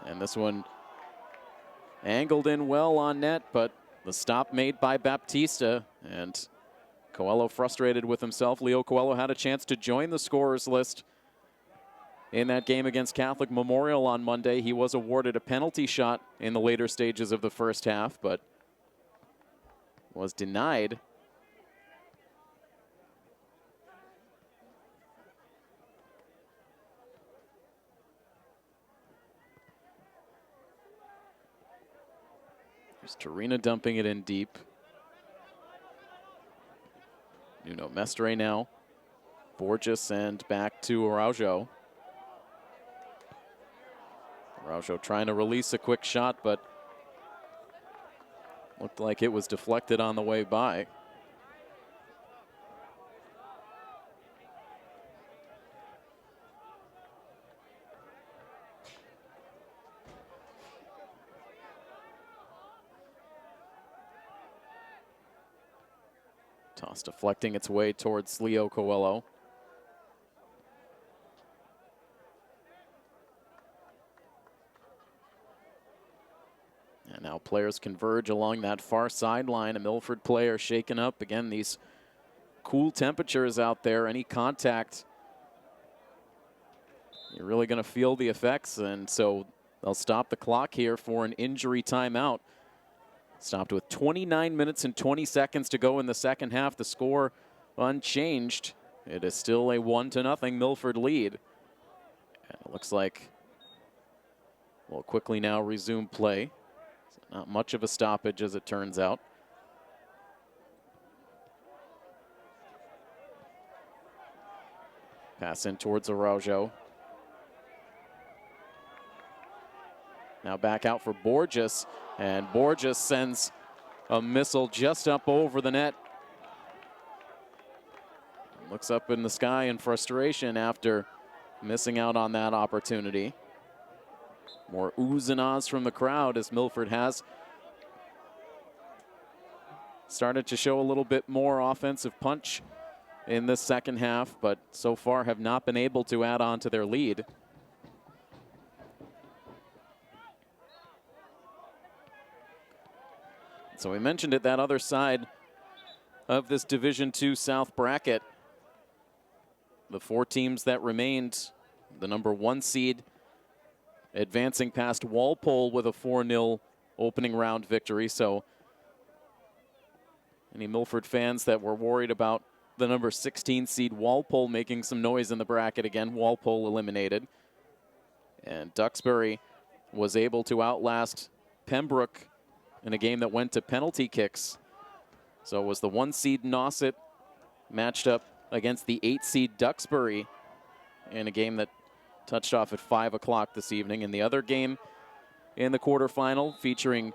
And this one angled in well on net, but the stop made by Baptista, and Coelho frustrated with himself. Leo Coelho had a chance to join the scorers list in that game against Catholic Memorial on Monday. He was awarded a penalty shot in the later stages of the first half, but was denied. There's Torina dumping it in deep. Nuno Mestre now. Borges and back to Araujo. Araujo trying to release a quick shot, but looked like it was deflected on the way by. Toss deflecting its way towards Leo Coelho. And now players converge along that far sideline. A Milford player shaken up. Again, these cool temperatures out there. Any contact, you're really going to feel the effects. And so they'll stop the clock here for an injury timeout. Stopped with 29 minutes and 20 seconds to go in the second half. The score unchanged. It is still a 1-0 Milford lead. And it looks like we'll quickly now resume play. Not much of a stoppage, as it turns out. Pass in towards Araujo. Now back out for Borges, and Borges sends a missile just up over the net. Looks up in the sky in frustration after missing out on that opportunity. More oohs and ahs from the crowd as Milford has started to show a little bit more offensive punch in this second half, but so far have not been able to add on to their lead. So we mentioned it, that other side of this Division II South bracket. The four teams that remained, the number 1 seed advancing past Walpole with a 4-0 opening round victory. So any Milford fans that were worried about the number 16 seed Walpole making some noise in the bracket again, Walpole eliminated. And Duxbury was able to outlast Pembroke in a game that went to penalty kicks. So it was the 1 seed Nauset matched up against the 8 seed Duxbury in a game that touched off at 5 o'clock this evening. And the other game in the quarterfinal featuring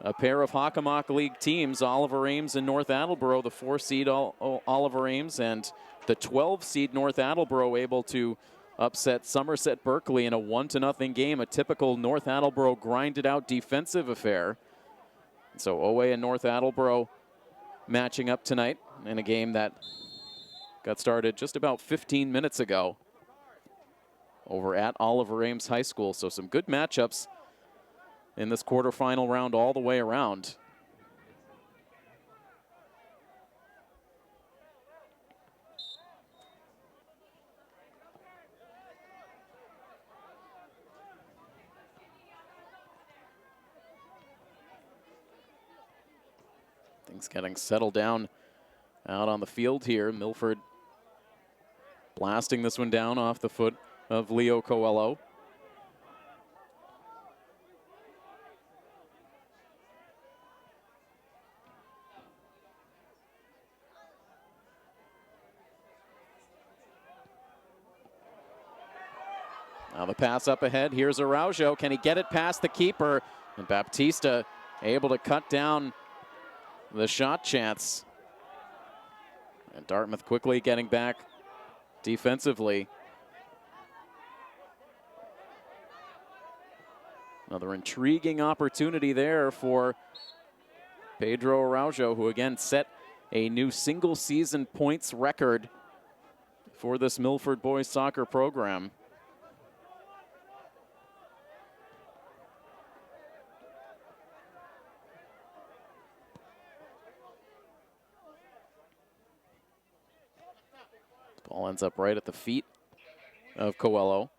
a pair of Hockomock League teams, Oliver Ames and North Attleboro, the 4 seed Oliver Ames and the 12 seed North Attleboro able to upset Somerset Berkeley in a 1-0 game, a typical North Attleboro grinded out defensive affair. So OA and North Attleboro matching up tonight in a game that got started just about 15 minutes ago over at Oliver Ames High School. So some good matchups in this quarterfinal round all the way around. Things getting settled down out on the field here. Milford blasting this one down off the foot of Leo Coelho. Now the pass up ahead. Here's Araujo. Can he get it past the keeper? And Baptista able to cut down the shot chance. And Dartmouth quickly getting back defensively. Another intriguing opportunity there for Pedro Araujo, who again set a new single season points record for this Milford boys soccer program. Ball ends up right at the feet of Coelho.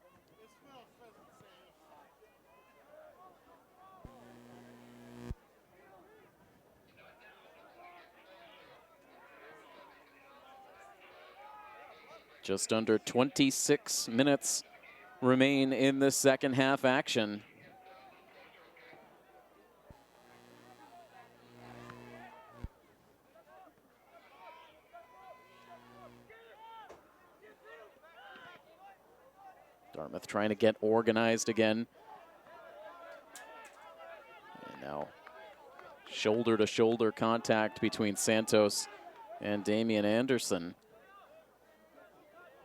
Just under 26 minutes remain in the second half action. Dartmouth trying to get organized again. And now shoulder-to-shoulder contact between Santos and Damian Anderson.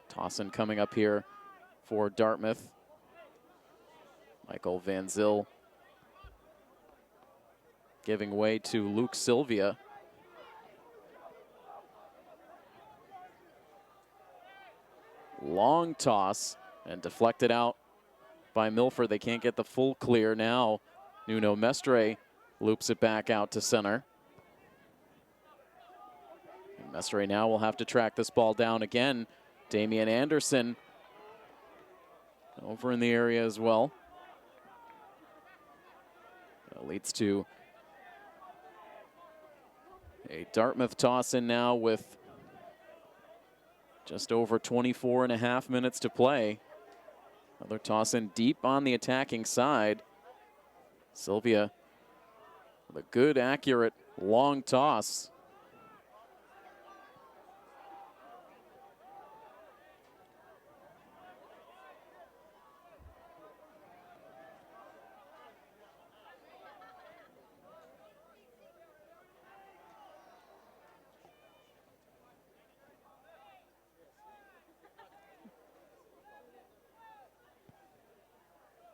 Tossin coming up here for Dartmouth. Michael Van Zyl giving way to Luke Sylvia. Long toss and deflected out by Milford. They can't get the full clear. Now Nuno Mestre loops it back out to center. And Mestre now will have to track this ball down again. Damian Anderson over in the area as well. That leads to a Dartmouth toss in now with just over 24.5 minutes to play. Another toss in deep on the attacking side. Sylvia with a good, accurate, long toss.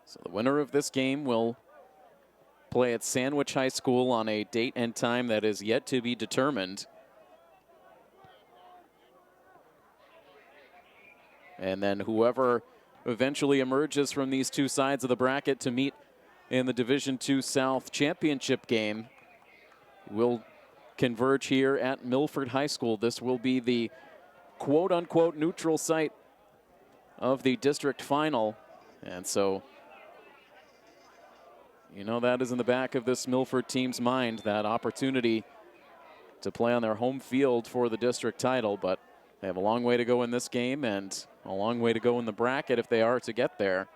So the winner of this game will play at Sandwich High School on a date and time that is yet to be determined. And then whoever eventually emerges from these two sides of the bracket to meet in the Division II South Championship game will converge here at Milford High School. This will be the quote-unquote neutral site of the district final. And so You know that is in the back of this Milford team's mind, that opportunity to play on their home field for the district title, but they have a long way to go in this game and a long way to go in the bracket if they are to get there.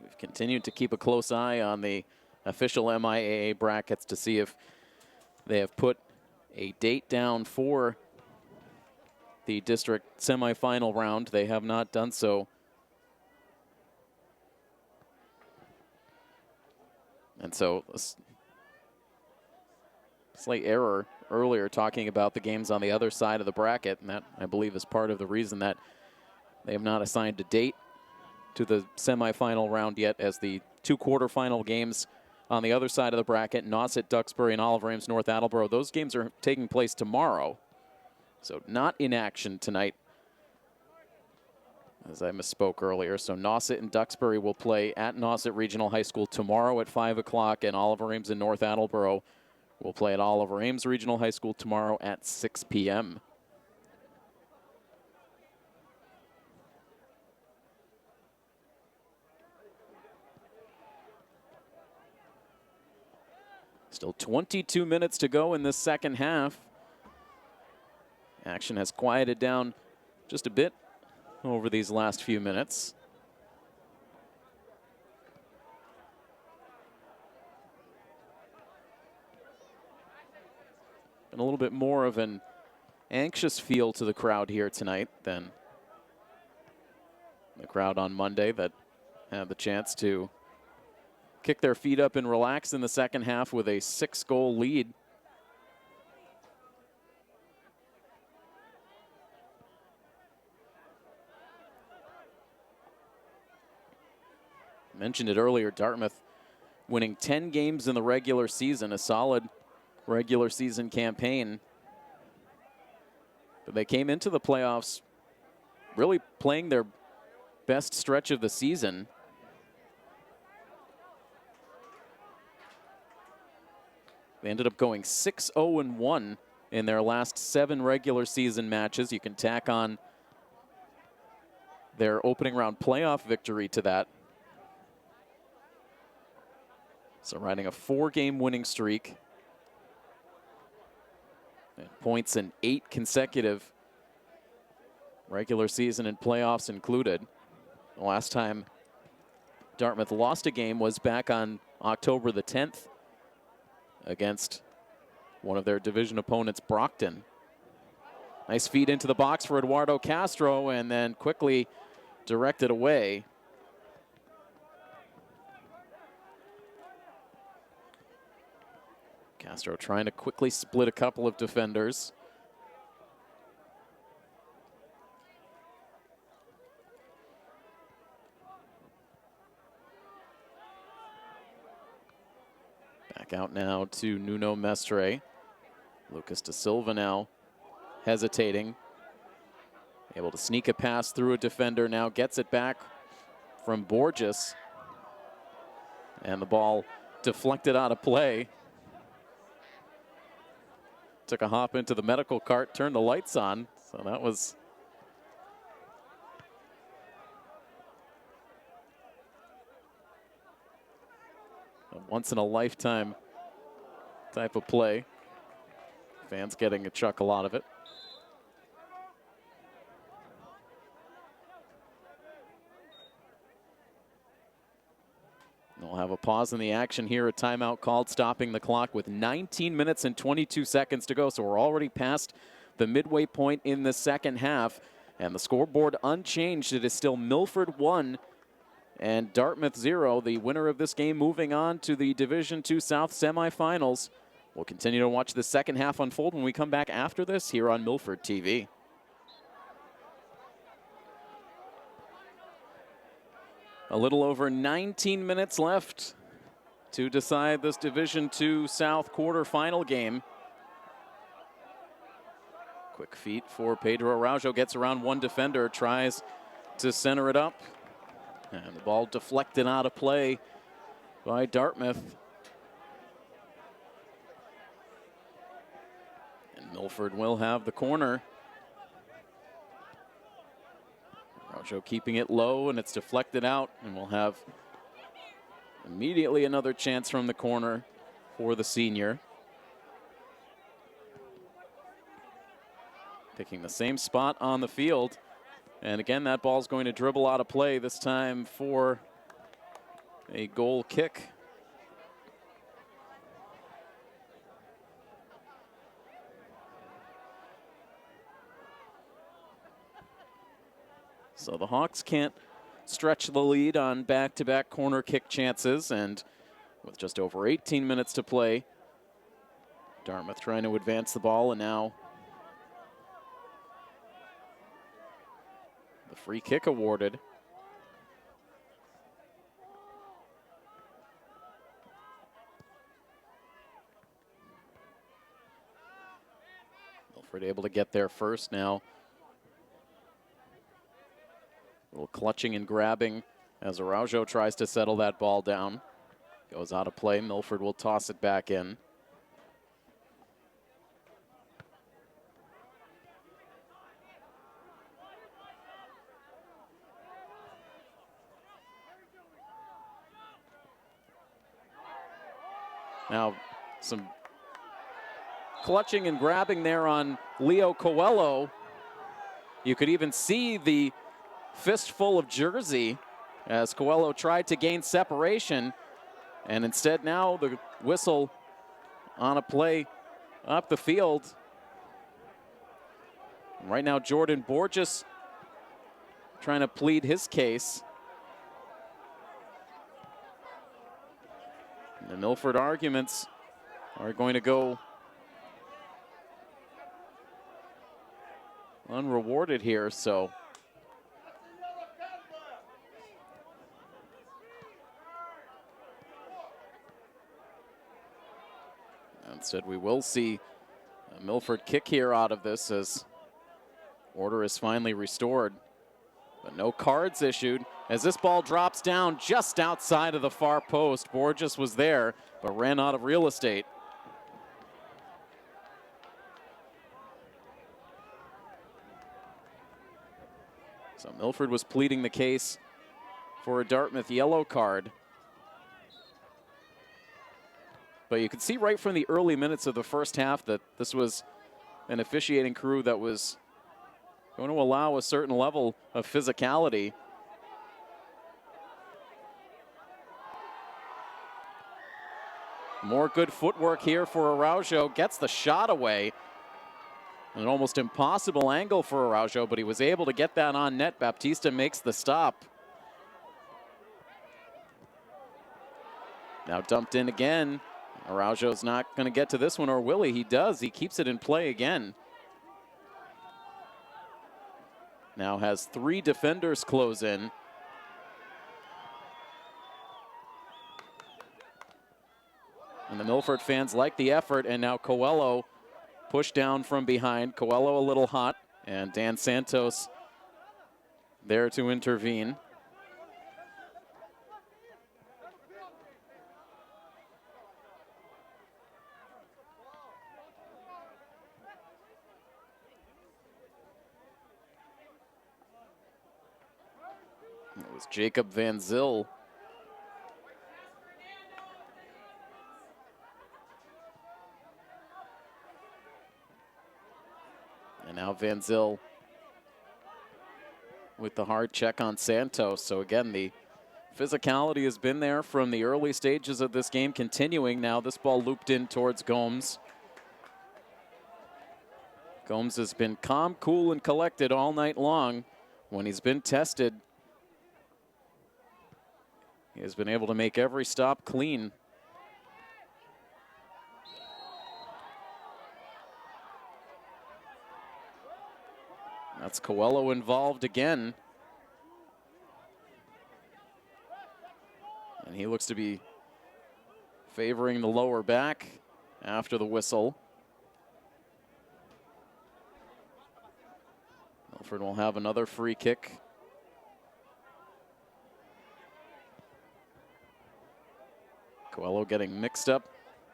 We've continued to keep a close eye on the official MIAA brackets to see if they have put a date down for the district semifinal round. They have not done so. And so a slight error earlier talking about the games on the other side of the bracket, and that, I believe, is part of the reason that they have not assigned a date to the semifinal round yet, as the two quarterfinal games on the other side of the bracket, Nauset, Duxbury, and Oliver Ames, North Attleboro, those games are taking place tomorrow. So not in action tonight, as I misspoke earlier. So Nauset and Duxbury will play at Nauset Regional High School tomorrow at 5 o'clock, and Oliver Ames and North Attleboro will play at Oliver Ames Regional High School tomorrow at 6 p.m. Still 22 minutes to go in this second half. Action has quieted down just a bit over these last few minutes. And a little bit more of an anxious feel to the crowd here tonight than the crowd on Monday that had the chance to kick their feet up and relax in the second half with a 6-goal lead. Mentioned it earlier, Dartmouth winning 10 games in the regular season, a solid regular season campaign. But they came into the playoffs really playing their best stretch of the season. They ended up going 6-0-1 in their last 7 regular season matches. You can tack on their opening round playoff victory to that. So riding a 4-game winning streak. And points in 8 consecutive regular season and playoffs included. The last time Dartmouth lost a game was back on October the 10th against one of their division opponents, Brockton. Nice feed into the box for Eduardo Castro, and then quickly directed away. Castro trying to quickly split a couple of defenders. Back out now to Nuno Mestre. Lucas Da Silva now hesitating. Able to sneak a pass through a defender, now gets it back from Borges. And the ball deflected out of play. Took a hop into the medical cart, turned the lights on. So that was a once-in-a-lifetime type of play. Fans getting a chuckle out of it. We'll have a pause in the action here, a timeout called, stopping the clock with 19 minutes and 22 seconds to go. So we're already past the midway point in the second half, and the scoreboard unchanged. It is still Milford 1 and Dartmouth 0. The winner of this game moving on to the Division II South semifinals. We'll continue to watch the second half unfold when we come back after this here on Milford TV. A little over 19 minutes left to decide this Division II South quarterfinal game. Quick feet for Pedro Araujo, gets around one defender, tries to center it up. And the ball deflected out of play by Dartmouth. Milford will have the corner. Araujo keeping it low, and it's deflected out, and we'll have immediately another chance from the corner for the senior. Picking the same spot on the field. And again, that ball's going to dribble out of play, this time for a goal kick. So the Hawks can't stretch the lead on back-to-back corner kick chances, and with just over 18 minutes to play, Dartmouth trying to advance the ball, and now the free kick awarded. Milford able to get there first now. A little clutching and grabbing as Araujo tries to settle that ball down. Goes out of play. Milford will toss it back in. Now, some clutching and grabbing there on Leo Coelho. You could even see the fistful of jersey as Coelho tried to gain separation, and instead now the whistle on a play up the field. Right now Jordan Borges trying to plead his case. The Milford arguments are going to go unrewarded here, so instead we will see a Milford kick here out of this as order is finally restored. But no cards issued as this ball drops down just outside of the far post. Borges was there, but ran out of real estate. So Milford was pleading the case for a Dartmouth yellow card. But you could see right from the early minutes of the first half that this was an officiating crew that was going to allow a certain level of physicality. More good footwork here for Araujo. Gets the shot away. An almost impossible angle for Araujo, but he was able to get that on net. Baptista makes the stop. Now dumped in again. Araujo's not going to get to this one, or will he? He does. He keeps it in play again. Now has 3 defenders close in. And the Milford fans like the effort, and now Coelho pushed down from behind. Coelho a little hot, and Dan Santos there to intervene. It was Jacob Van Zyl. And now Van Zyl with the hard check on Santos. So again, the physicality has been there from the early stages of this game, continuing. Now this ball looped in towards Gomes. Gomes has been calm, cool, and collected all night long. When he's been tested, he has been able to make every stop clean. That's Coelho involved again. And he looks to be favoring the lower back after the whistle. Milford will have another free kick. Coelho getting mixed up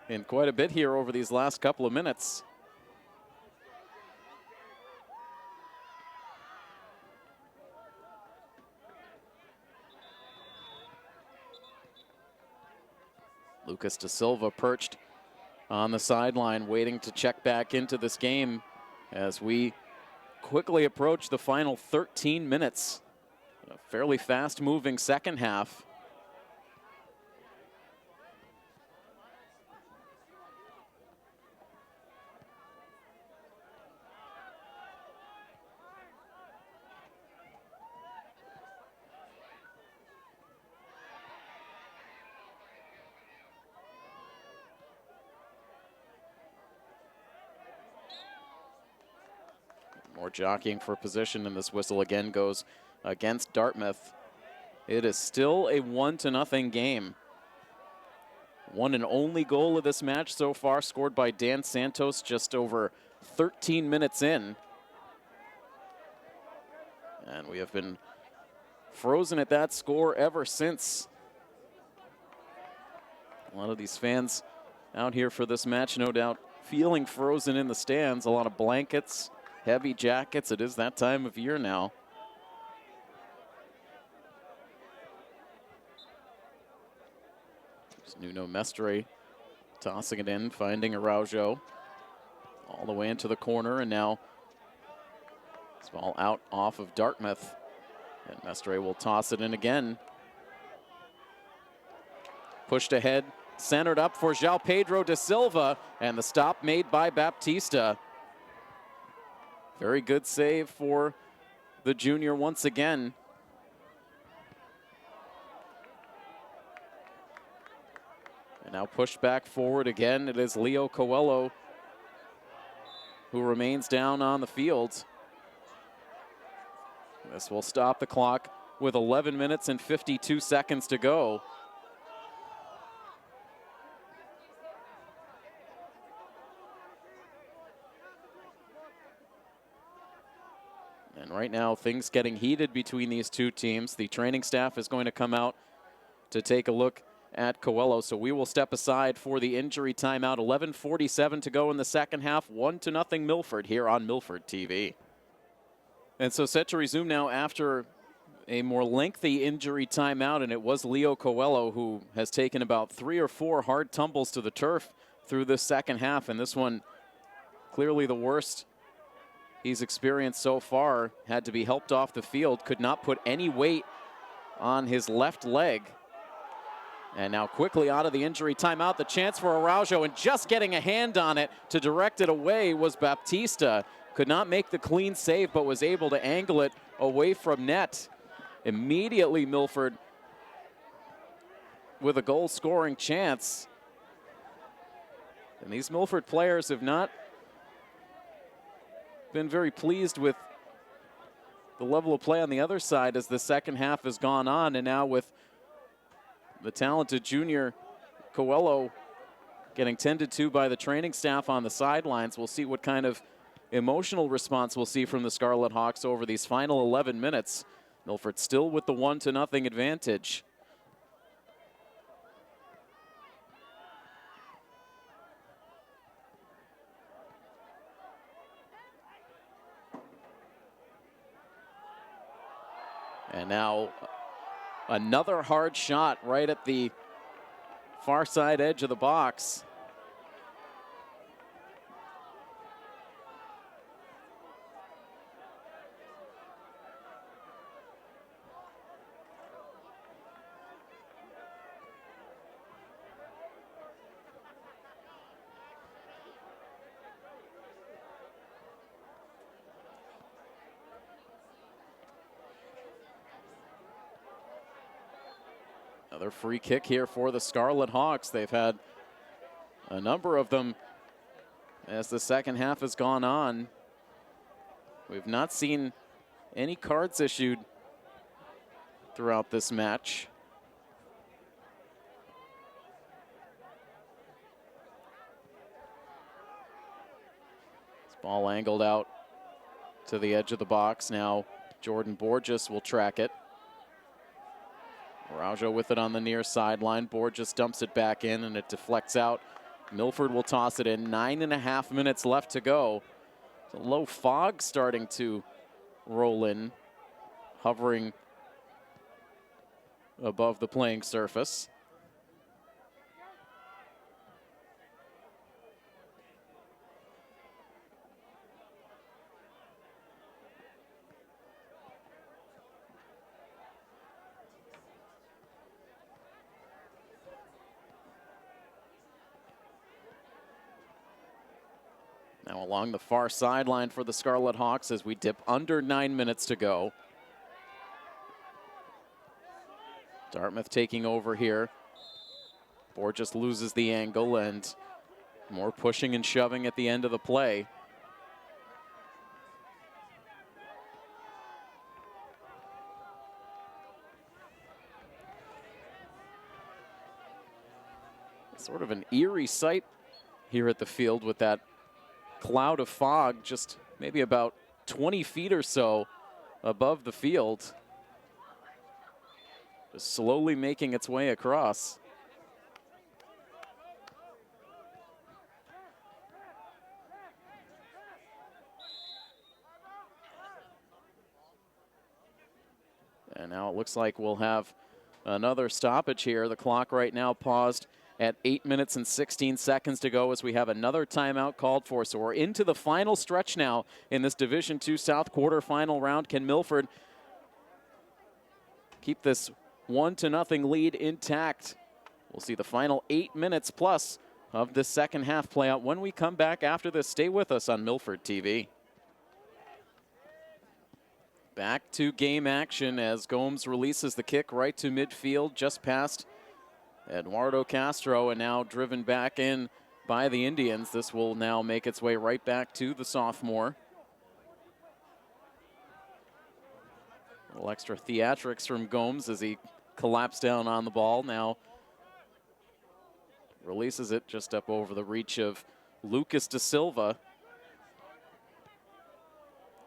in quite a bit here over these last couple of minutes. Lucas Da Silva perched on the sideline, waiting to check back into this game as we quickly approach the final 13 minutes. A fairly fast-moving second half. More jockeying for position, and this whistle again goes against Dartmouth. It is still a 1-0 game. One and only goal of this match so far, scored by Dan Santos just over 13 minutes in. And we have been frozen at that score ever since. A lot of these fans out here for this match, no doubt, feeling frozen in the stands. A lot of blankets, heavy jackets. It is that time of year now. Nuno Mestre tossing it in, finding Araujo all the way into the corner, and now this ball out off of Dartmouth, and Mestre will toss it in again. Pushed ahead, centered up for João Pedro da Silva, and the stop made by Baptista. Very good save for the junior once again. And now pushed back forward again. It is Leo Coelho who remains down on the field. This will stop the clock with 11 minutes and 52 seconds to go. And right now, things getting heated between these two teams. The training staff is going to come out to take a look at Coelho, so we will step aside for the injury timeout. 11:47 to go in the second half. 1-0 Milford here on Milford TV. And so set to resume now after a more lengthy injury timeout, and it was Leo Coelho who has taken about 3 or 4 hard tumbles to the turf through this second half, and this one clearly the worst he's experienced so far. Had to be helped off the field, could not put any weight on his left leg. And now quickly out of the injury timeout, the chance for Araujo, and just getting a hand on it to direct it away was Baptista. Could not make the clean save, but was able to angle it away from net. Immediately Milford with a goal-scoring chance. And these Milford players have not been very pleased with the level of play on the other side as the second half has gone on, and now with the talented junior Coelho getting tended to by the training staff on the sidelines. We'll see what kind of emotional response we'll see from the Scarlet Hawks over these final 11 minutes. Milford still with the 1-0 advantage. And now another hard shot right at the far side edge of the box. Another free kick here for the Scarlet Hawks. They've had a number of them as the second half has gone on. We've not seen any cards issued throughout this match. This ball angled out to the edge of the box. Now Jordan Borges will track it. Araujo with it on the near sideline. Borges dumps it back in, and it deflects out. Milford will toss it in. 9.5 minutes left to go. A low fog starting to roll in, hovering above the playing surface. Now along the far sideline for the Scarlet Hawks as we dip under 9 minutes to go. Dartmouth taking over here. Borges loses the angle and more pushing and shoving at the end of the play. Sort of an eerie sight here at the field with that cloud of fog just maybe about 20 feet or so above the field. Just slowly making its way across. And now it looks like we'll have another stoppage here. The clock right now paused at 8 minutes and 16 seconds to go as we have another timeout called for. So we're into the final stretch now in this Division II South quarterfinal round. Can Milford keep this 1-0 lead intact? We'll see the final 8 minutes plus of the second half play out when we come back after this. Stay with us on Milford TV. Back to game action as Gomes releases the kick right to midfield, just past Eduardo Castro, and now driven back in by the Indians. This will now make its way right back to the sophomore. A little extra theatrics from Gomes as he collapsed down on the ball. Now releases it just up over the reach of Lucas Da Silva.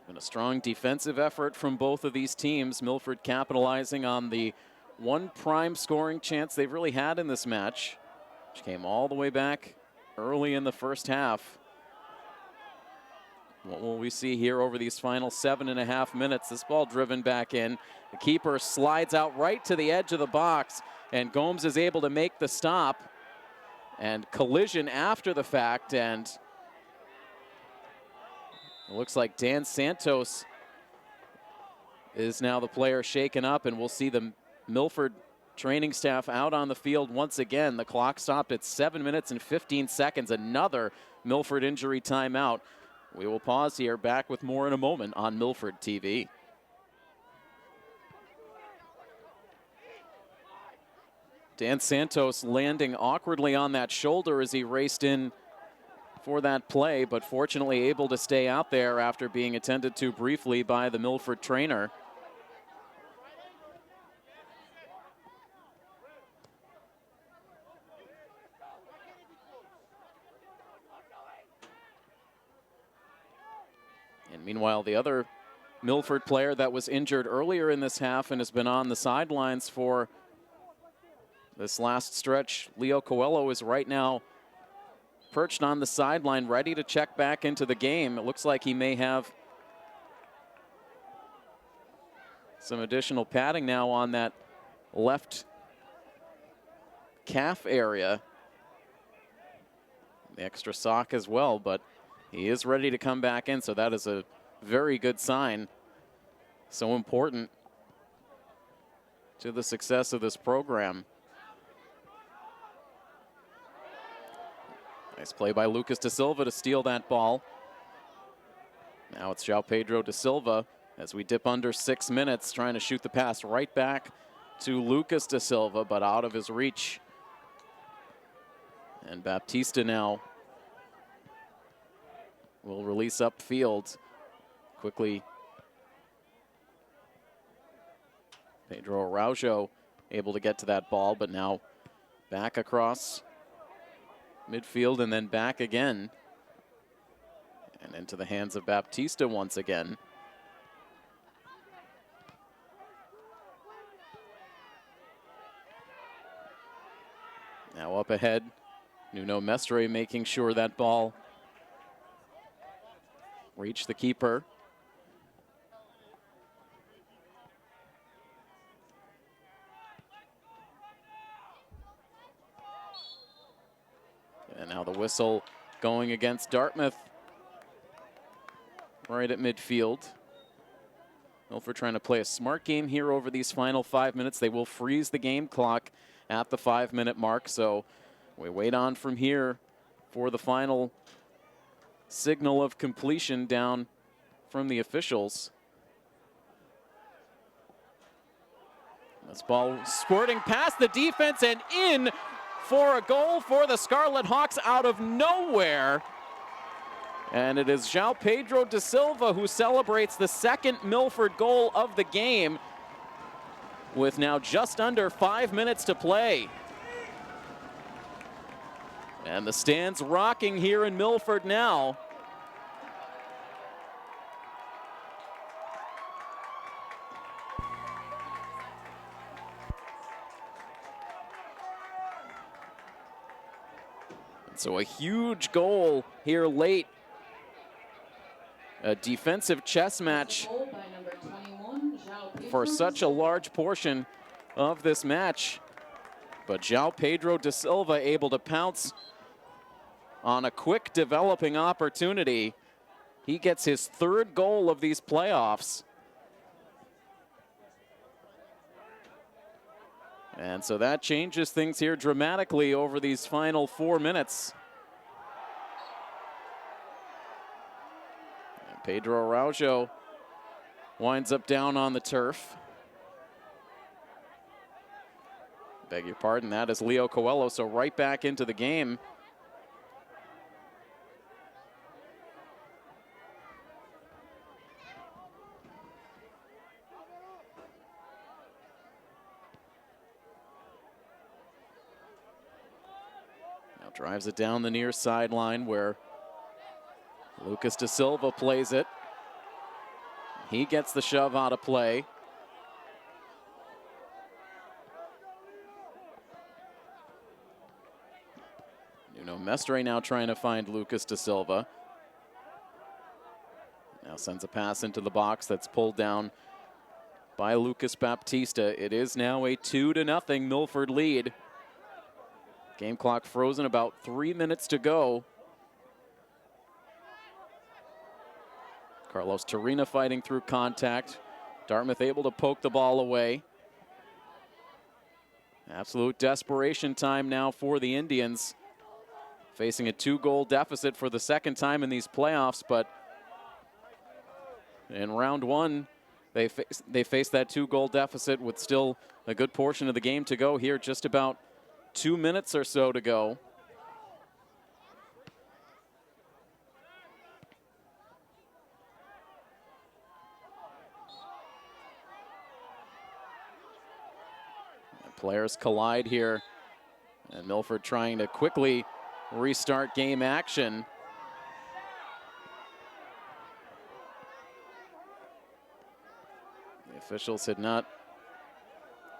And a strong defensive effort from both of these teams. Milford capitalizing on the one prime scoring chance they've really had in this match, which came all the way back early in the first half. What will we see here over these final 7.5 minutes? This ball driven back in. The keeper slides out right to the edge of the box, and Gomes is able to make the stop. And collision after the fact, and it looks like Dan Santos is now the player shaken up, and we'll see the Milford training staff out on the field once again. The clock stopped at 7 minutes and 15 seconds. Another Milford injury timeout. We will pause here. Back with more in a moment on Milford TV. Dan Santos landing awkwardly on that shoulder as he raced in for that play, but fortunately able to stay out there after being attended to briefly by the Milford trainer. And meanwhile, the other Milford player that was injured earlier in this half and has been on the sidelines for this last stretch, Leo Coelho, is right now perched on the sideline, ready to check back into the game. It looks like he may have some additional padding now on that left calf area. The extra sock as well, but he is ready to come back in, so that is a very good sign. So important to the success of this program. Nice play by Lucas Da Silva to steal that ball. Now it's João Pedro Da Silva as we dip under 6 minutes, trying to shoot the pass right back to Lucas Da Silva, but out of his reach. And Baptista now will release upfield. Quickly, Pedro Araujo able to get to that ball, but now back across midfield and then back again. And into the hands of Baptista once again. Now up ahead, Nuno Mestre making sure that ball reached the keeper. And now the whistle going against Dartmouth right at midfield. Milford trying to play a smart game here over these final 5 minutes. They will freeze the game clock at the 5-minute mark, so we wait on from here for the final signal of completion down from the officials. This ball squirting past the defense and in for a goal for the Scarlet Hawks out of nowhere. And it is João Pedro da Silva who celebrates the second Milford goal of the game with now just under 5 minutes to play. And the stands rocking here in Milford now. So a huge goal here late. A defensive chess match for such a large portion of this match. But João Pedro da Silva able to pounce on a quick developing opportunity. He gets his third goal of these playoffs. And so that changes things here dramatically over these final 4 minutes. And Pedro Araujo winds up down on the turf. Beg your pardon, that is Leo Coelho, so right back into the game. Drives it down the near sideline where Lucas da Silva plays it. He gets the shove out of play. Nuno Mestre now trying to find Lucas da Silva. Now sends a pass into the box that's pulled down by Lucas Baptista. It is now a 2-0 Milford lead. Game clock frozen, about 3 minutes to go. Carlos Torina fighting through contact. Dartmouth able to poke the ball away. Absolute desperation time now for the Indians. Facing a 2-goal deficit for the second time in these playoffs, but in round one, they faced that 2-goal deficit with still a good portion of the game to go here, just about 2 minutes or so to go. And players collide here, and Milford trying to quickly restart game action. The officials had not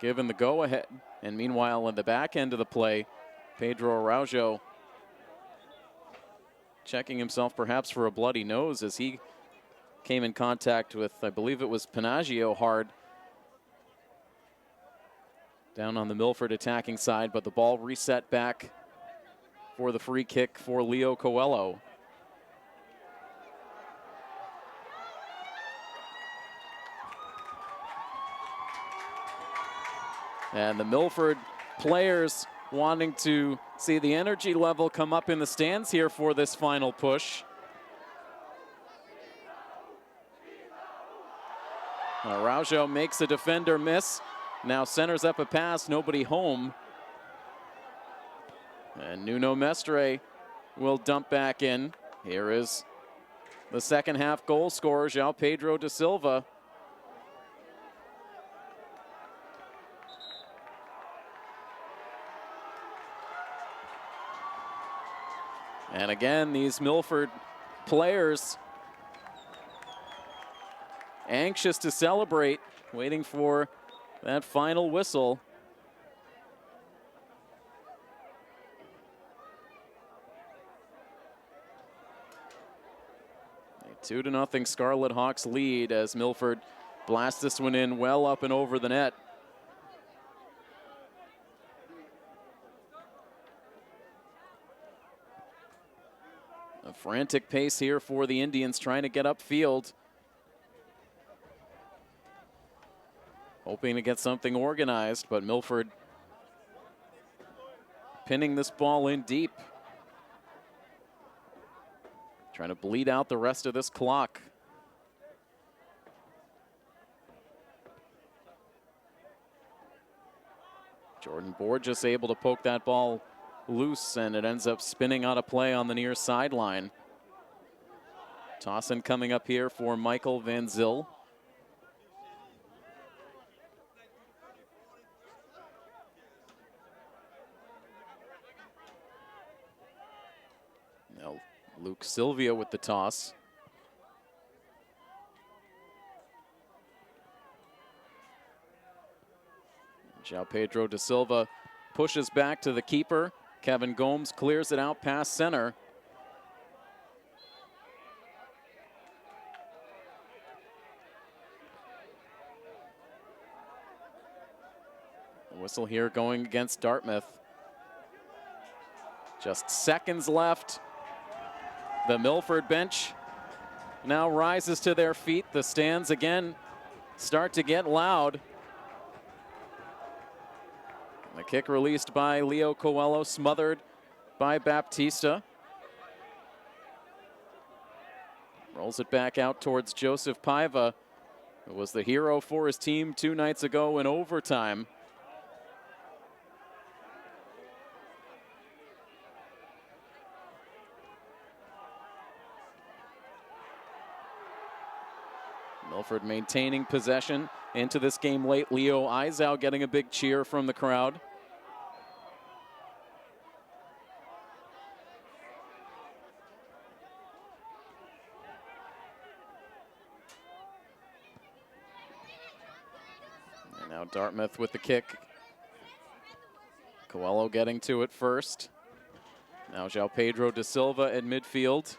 given the go-ahead. And meanwhile, on the back end of the play, Pedro Araujo checking himself perhaps for a bloody nose as he came in contact with, I believe it was Panaggio hard down on the Milford attacking side, but the ball reset back for the free kick for Leo Coelho. And the Milford players wanting to see the energy level come up in the stands here for this final push. Araujo makes a defender miss. Now centers up a pass, nobody home. And Nuno Mestre will dump back in. Here is the second half goal scorer, João Pedro da Silva. And again, these Milford players anxious to celebrate, waiting for that final whistle. A 2-0 Scarlet Hawks lead as Milford blasts this one in well up and over the net. A frantic pace here for the Indians trying to get upfield. Hoping to get something organized, but Milford pinning this ball in deep. trying to bleed out the rest of this clock. Jordan Borges able to poke that ball loose, and it ends up spinning out of play on the near sideline. Toss-in coming up here for Michael Van Zyl. Now Luke Sylvia with the toss. João Pedro da Silva pushes back to the keeper. Kevin Gomes clears it out past center. Whistle here going against Dartmouth. Just seconds left. The Milford bench now rises to their feet. The stands again start to get loud. The kick released by Leo Coelho, smothered by Baptista. Rolls it back out towards Joseph Paiva, who was the hero for his team 2 nights ago in overtime. Milford maintaining possession into this game late. Leo Izau getting a big cheer from the crowd. And now Dartmouth with the kick. Coelho getting to it first. Now João Pedro da Silva at midfield.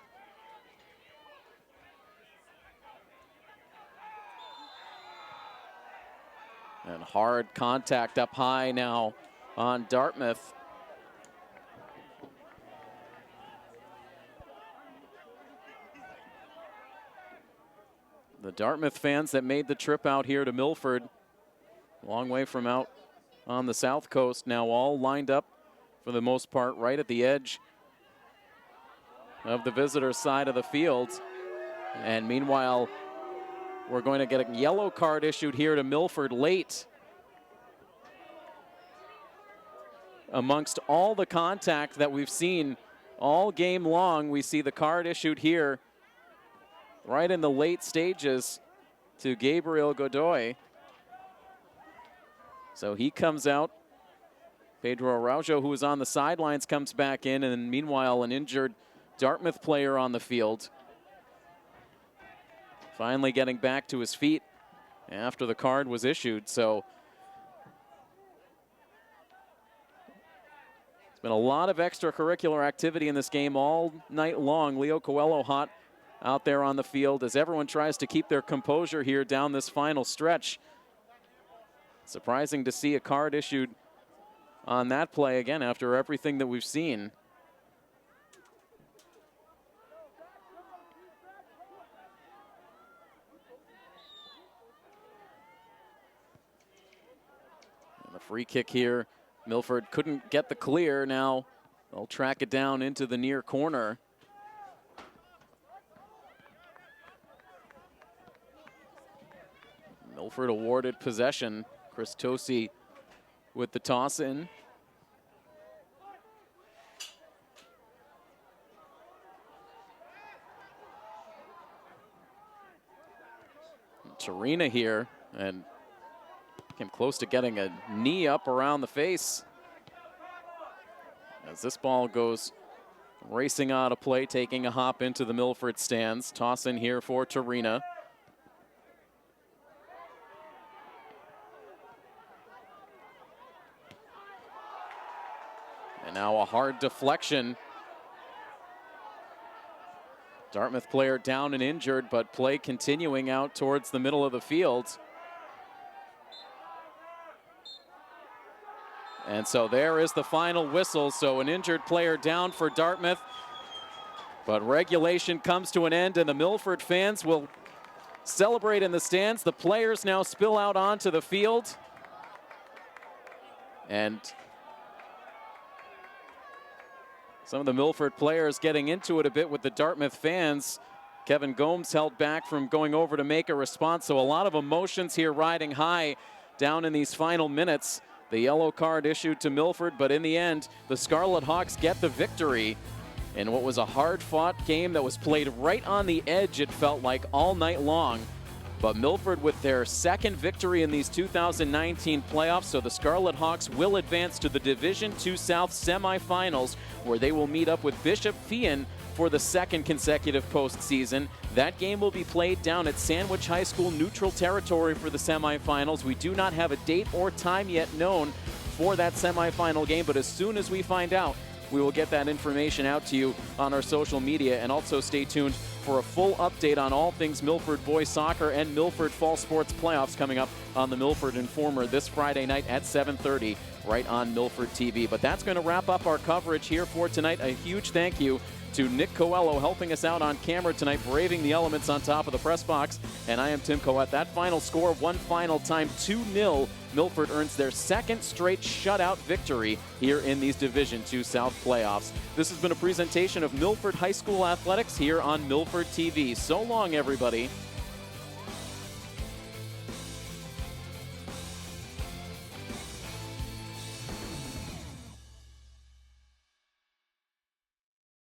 And hard contact up high now on Dartmouth. The Dartmouth fans that made the trip out here to Milford, a long way from out on the south coast, now all lined up for the most part right at the edge of the visitor side of the field. And meanwhile, we're going to get a yellow card issued here to Milford late. Amongst all the contact that we've seen all game long, we see the card issued here right in the late stages to Gabriel Godoy. So he comes out. Pedro Araujo, who was on the sidelines, comes back in, and meanwhile an injured Dartmouth player on the field. Finally getting back to his feet after the card was issued. So it's been a lot of extracurricular activity in this game all night long. Leo Coelho hot out there on the field as everyone tries to keep their composure here down this final stretch. Surprising to see a card issued on that play again after everything that we've seen. And the free kick here, Milford couldn't get the clear. Now they'll track it down into the near corner. Milford awarded possession. Chris Tosi with the toss in. Tarina here, and came close to getting a knee up around the face. As this ball goes racing out of play, taking a hop into the Milford stands. Toss in here for Tarina. And now a hard deflection. Dartmouth player down and injured, but play continuing out towards the middle of the field. And so there is the final whistle. So an injured player down for Dartmouth. But regulation comes to an end, and the Milford fans will celebrate in the stands. The players now spill out onto the field. And Some of the Milford players getting into it a bit with the Dartmouth fans. Kevin Gomes held back from going over to make a response, so a lot of emotions here riding high down in these final minutes. The yellow card issued to Milford, but in the end, the Scarlet Hawks get the victory in what was a hard-fought game that was played right on the edge, it felt like, all night long. But Milford with their second victory in these 2019 playoffs, so the Scarlet Hawks will advance to the Division II South semifinals, where they will meet up with Bishop Fian for the second consecutive postseason. That game will be played down at Sandwich High School neutral territory for the semifinals. We do not have a date or time yet known for that semifinal game, but as soon as we find out, we will get that information out to you on our social media, and also stay tuned for a full update on all things Milford boys soccer and Milford fall sports playoffs coming up on the Milford Informer this Friday night at 7:30 right on Milford TV. But that's going to wrap up our coverage here for tonight. A huge thank you to Nick Coelho helping us out on camera tonight, braving the elements on top of the press box. And I am Tim Coet. That final score, one final time, 2-0. Milford earns their second straight shutout victory here in these Division II South playoffs. This has been a presentation of Milford High School Athletics here on Milford TV. So long, everybody.